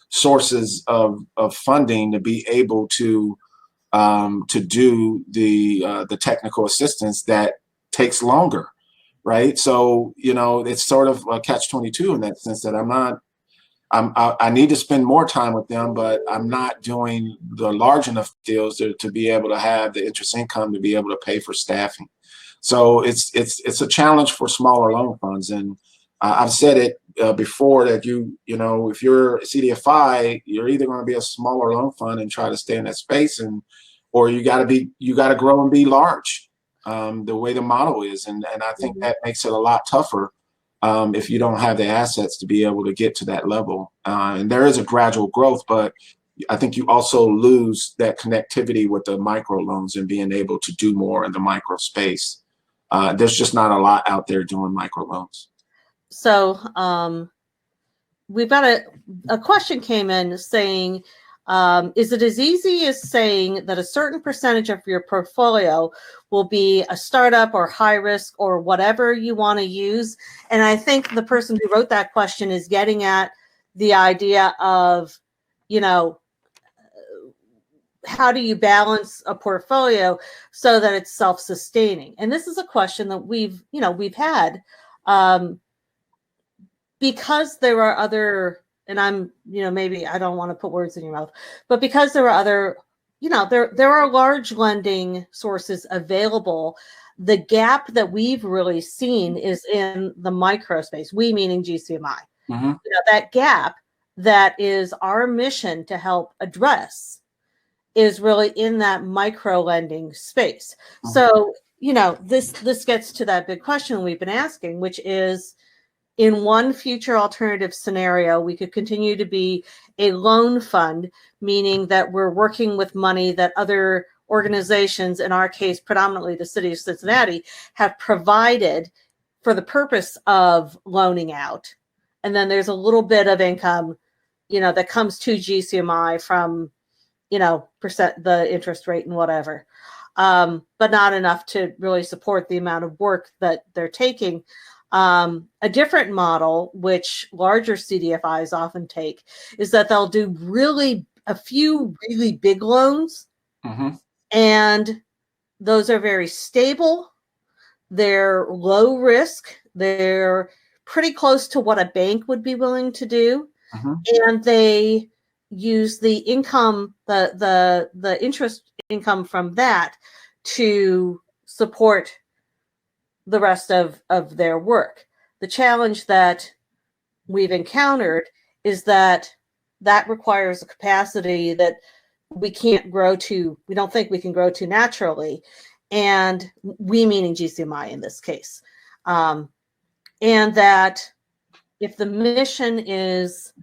sources of funding to be able to do the technical assistance that takes longer, right? So it's sort of a catch-22 in that sense, that I need to spend more time with them, but I'm not doing the large enough deals to be able to have the interest income to be able to pay for staffing. So it's a challenge for smaller loan funds. And I've said it before that if you're CDFI, you're either going to be a smaller loan fund and try to stay in that space, or you got to grow and be large, the way the model is. And I think that makes it a lot tougher if you don't have the assets to be able to get to that level. And there is a gradual growth, but I think you also lose that connectivity with the micro loans and being able to do more in the micro space. There's just not a lot out there doing micro loans. So we've got a question came in saying, is it as easy as saying that a certain percentage of your portfolio will be a startup or high risk or whatever you want to use? And I think the person who wrote that question is getting at the idea of, how do you balance a portfolio so that it's self-sustaining? And this is a question that we've had because there are other, and I'm, maybe I don't want to put words in your mouth, but because there are other, there are large lending sources available. The gap that we've really seen is in the micro space, we meaning GCMI. Mm-hmm. That gap that is our mission to help address is really in that micro lending space. Mm-hmm. So, this gets to that big question we've been asking, which is, in one future alternative scenario, we could continue to be a loan fund, meaning that we're working with money that other organizations, in our case, predominantly the city of Cincinnati, have provided for the purpose of loaning out. And then there's a little bit of income, that comes to GCMI from, the interest rate and whatever, but not enough to really support the amount of work that they're taking. A different model, which larger CDFIs often take, is that they'll do a few really big loans, mm-hmm. and those are very stable. They're low risk. They're pretty close to what a bank would be willing to do, mm-hmm. and they use the income, the interest income from that to support the rest of their work. The challenge that we've encountered is that requires a capacity that we don't think we can grow to naturally. And we meaning GCMI in this case. And that if the mission is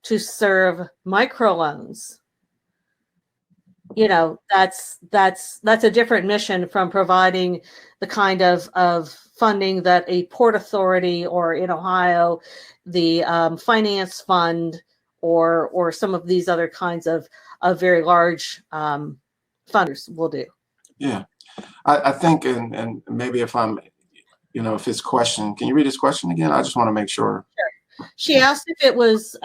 to serve microloans, that's a different mission from providing the kind of funding that a port authority, or in Ohio, the finance fund, or some of these other kinds of very large funders will do. Yeah, I think, and maybe if I'm, if his question, can you read his question again? I just want to make sure. Sure. She asked if it was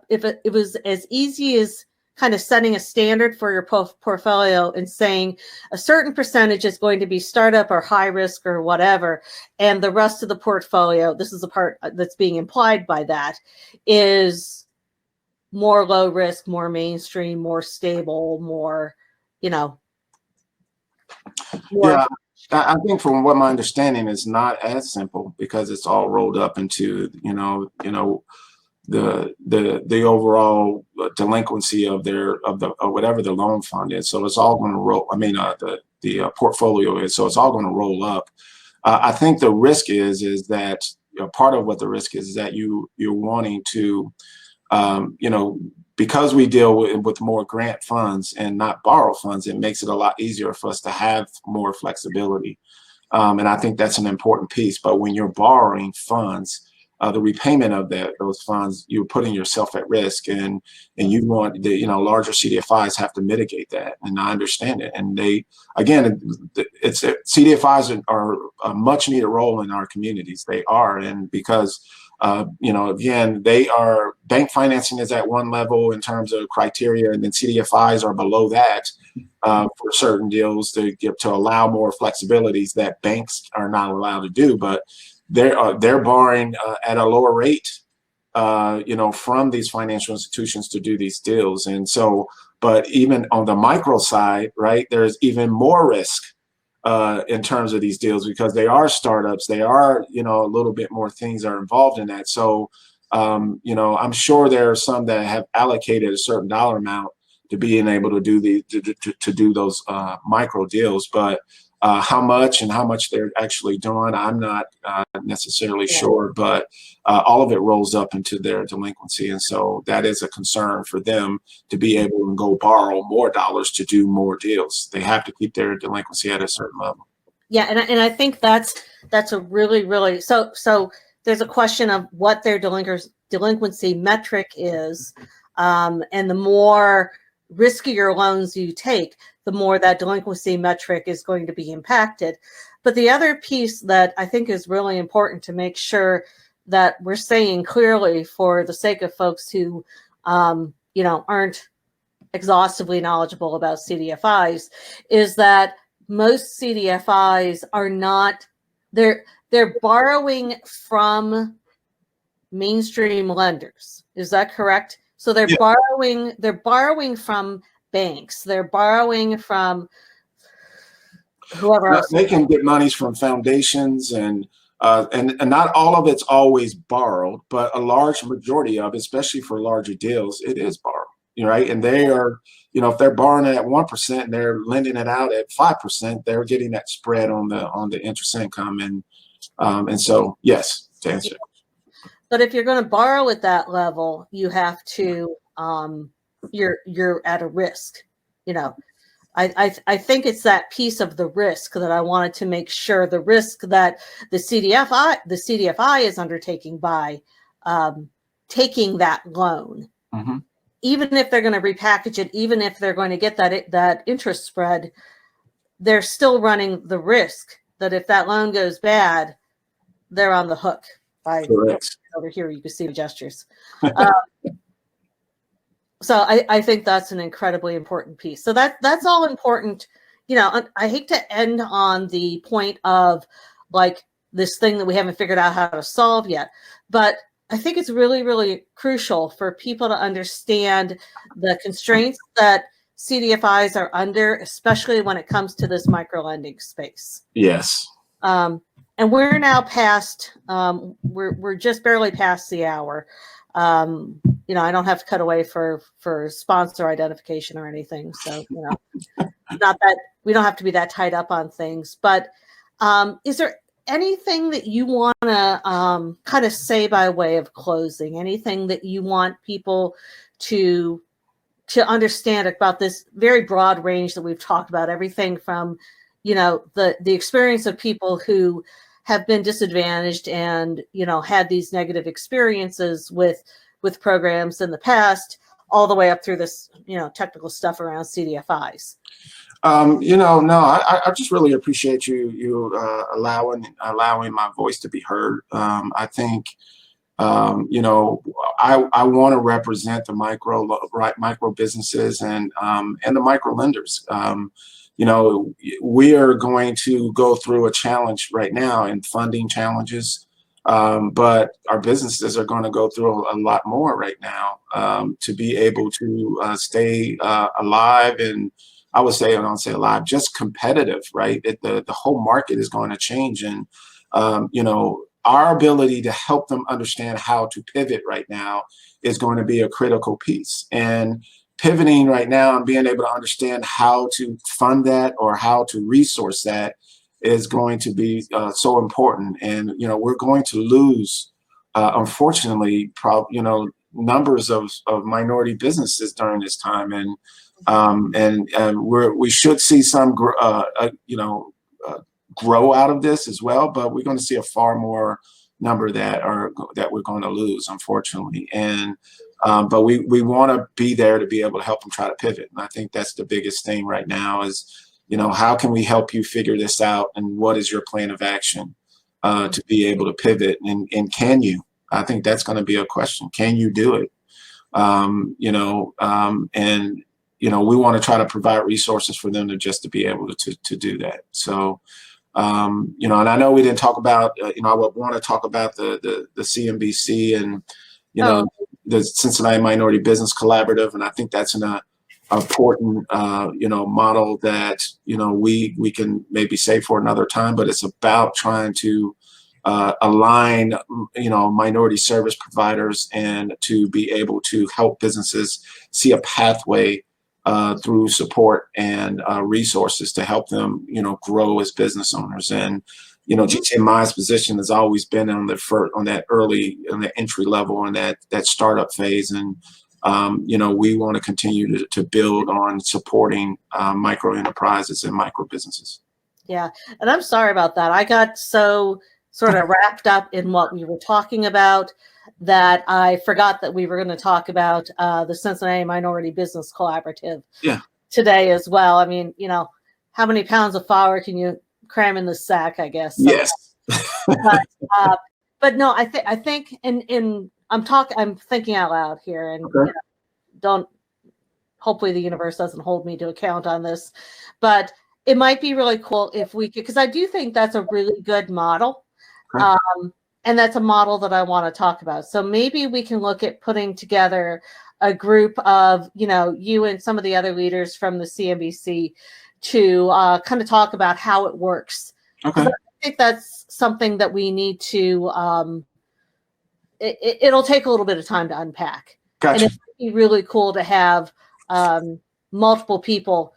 it was as easy as kind of setting a standard for your portfolio and saying a certain percentage is going to be startup or high risk or whatever, and the rest of the portfolio, this is the part that's being implied by that, is more low risk, more mainstream, more stable, more, more. Yeah, I think from what my understanding is not as simple, because it's all rolled up into, the overall delinquency of whatever the loan fund is. So it's all going to roll. I mean, the portfolio is. So it's all going to roll up. I think the risk is that part of what the risk is that you're wanting to, because we deal with more grant funds and not borrow funds, it makes it a lot easier for us to have more flexibility. And I think that's an important piece. But when you're borrowing funds, the repayment of those funds, you're putting yourself at risk, and you want the larger CDFIs have to mitigate that, and I understand it. And CDFIs are a much needed role in our communities. They are, and because again, they are, bank financing is at one level in terms of criteria, and then CDFIs are below that for certain deals to allow more flexibilities that banks are not allowed to do, but they're borrowing at a lower rate, from these financial institutions to do these deals. And so, but even on the micro side, right, there's even more risk in terms of these deals because they are startups. They are, a little bit more things are involved in that. So, I'm sure there are some that have allocated a certain dollar amount to being able to do to do those micro deals, but how much they're actually doing, I'm not necessarily sure, but all of it rolls up into their delinquency. And so that is a concern for them to be able to go borrow more dollars to do more deals. They have to keep their delinquency at a certain level. Yeah. And I think that's a really, so there's a question of what their delinquency metric is. And the more riskier loans you take, the more that delinquency metric is going to be impacted. But the other piece that I think is really important to make sure that we're saying clearly for the sake of folks who, aren't exhaustively knowledgeable about CDFIs is that most CDFIs are not, they're borrowing from mainstream lenders. Is that correct? So they're borrowing from banks. They're borrowing from whoever else. They can get monies from foundations and not all of it's always borrowed, but a large majority of, especially for larger deals, it is borrowed, right? And they are, if they're borrowing it at 1% and they're lending it out at 5%, they're getting that spread on the interest income. And so, yes, to answer. But if you're going to borrow at that level, you have to, you're at a risk. I think it's that piece of the risk that I wanted to make sure, the risk that the CDFI is undertaking by taking that loan, mm-hmm. even if they're going to repackage it, even if they're going to get that interest spread, they're still running the risk that if that loan goes bad, they're on the hook. Over here, you can see the gestures. So I think that's an incredibly important piece. So that's all important. I hate to end on the point of like this thing that we haven't figured out how to solve yet, but I think it's really, really crucial for people to understand the constraints that CDFIs are under, especially when it comes to this microlending space. Yes. And we're now past, we're just barely past the hour. I don't have to cut away for sponsor identification or anything. So, not that we don't have to be that tied up on things, but is there anything that you want to kind of say by way of closing? Anything that you want people to understand about this very broad range that we've talked about? Everything from, the experience of people who have been disadvantaged and, had these negative experiences with programs in the past, all the way up through this, technical stuff around CDFIs. I just really appreciate you allowing my voice to be heard. I think, I want to represent the micro businesses and the micro lenders. We are going to go through a challenge right now in funding challenges. But our businesses are going to go through a lot more right now to be able to stay alive, and I would say, I don't say alive, just competitive, right? The whole market is going to change, and our ability to help them understand how to pivot right now is going to be a critical piece. And pivoting right now and being able to understand how to fund that or how to resource that is going to be so important. And, we're going to lose, unfortunately, numbers of minority businesses during this time. And we should see some, grow out of this as well, but we're going to see a far more number that we're going to lose, unfortunately. And but we want to be there to be able to help them try to pivot. And I think that's the biggest thing right now is, how can we help you figure this out, and what is your plan of action to be able to pivot, and can you? I think that's going to be a question. Can you do it? And we want to try to provide resources for them to be able to do that. So, and I know we didn't talk about, I would want to talk about the CNBC and, the Cincinnati Minority Business Collaborative. And I think that's an important, model that, we can maybe save for another time, but it's about trying to align, minority service providers and to be able to help businesses see a pathway through support and resources to help them, grow as business owners. And, GCMI's position has always been on the entry level, and that startup phase. And, we want to continue to build on supporting micro enterprises and micro businesses. Yeah. And I'm sorry about that. I got so sort of wrapped up in what we were talking about that I forgot that we were going to talk about the Cincinnati Minority Business Collaborative today as well. I mean, how many pounds of flour can you cram in the sack, I guess? So, yes. but no, I think I'm thinking out loud here, and okay. Hopefully the universe doesn't hold me to account on this, but it might be really cool if we could, because I do think that's a really good model. Okay. And that's a model that I want to talk about. So maybe we can look at putting together a group of, you and some of the other leaders from the CNBC to kind of talk about how it works. Okay. I think that's something that we need to, it'll take a little bit of time to unpack. Gotcha. And it would be really cool to have multiple people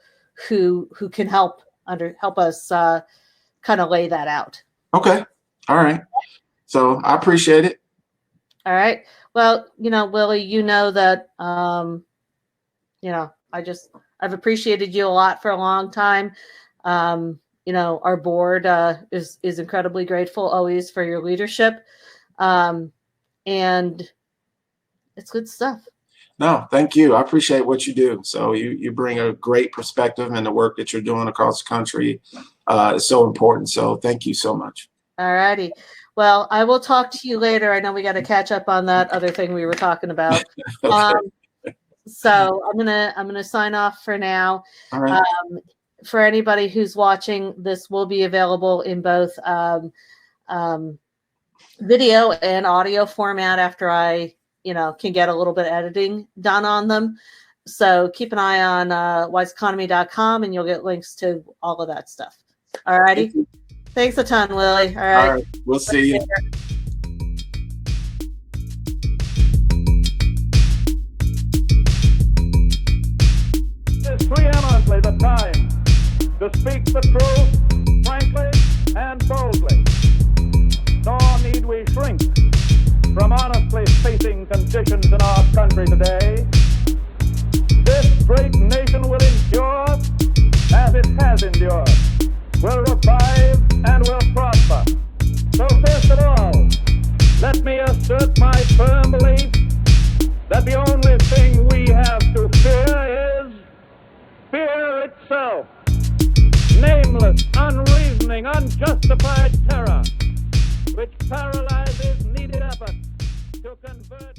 who can help us kind of lay that out. Okay. All right. So I appreciate it. All right. Well, Willie, that, I've appreciated you a lot for a long time. Our board is incredibly grateful always for your leadership. And it's good stuff. No, thank you. I appreciate what you do. So you bring a great perspective, and the work that you're doing across the country is so important. So thank you so much. All righty. Well, I will talk to you later. I know we got to catch up on that other thing we were talking about. Okay. So I'm gonna sign off for now. All right. For anybody who's watching, this will be available in both video and audio format after I can get a little bit of editing done on them. So keep an eye on wiseeconomy.com, and you'll get links to all of that stuff. All righty. Thanks a ton, Willie. All right. All right. We'll see you. It is preeminently the time to speak the truth frankly and boldly. Nor need we shrink from honestly facing conditions in our country today. This great nation will endure as it has endured, will revive and will prosper. So first of all, let me assert my firm belief that the only thing we have to fear is fear itself. Nameless, unreasoning, unjustified terror, which paralyzes needed effort to convert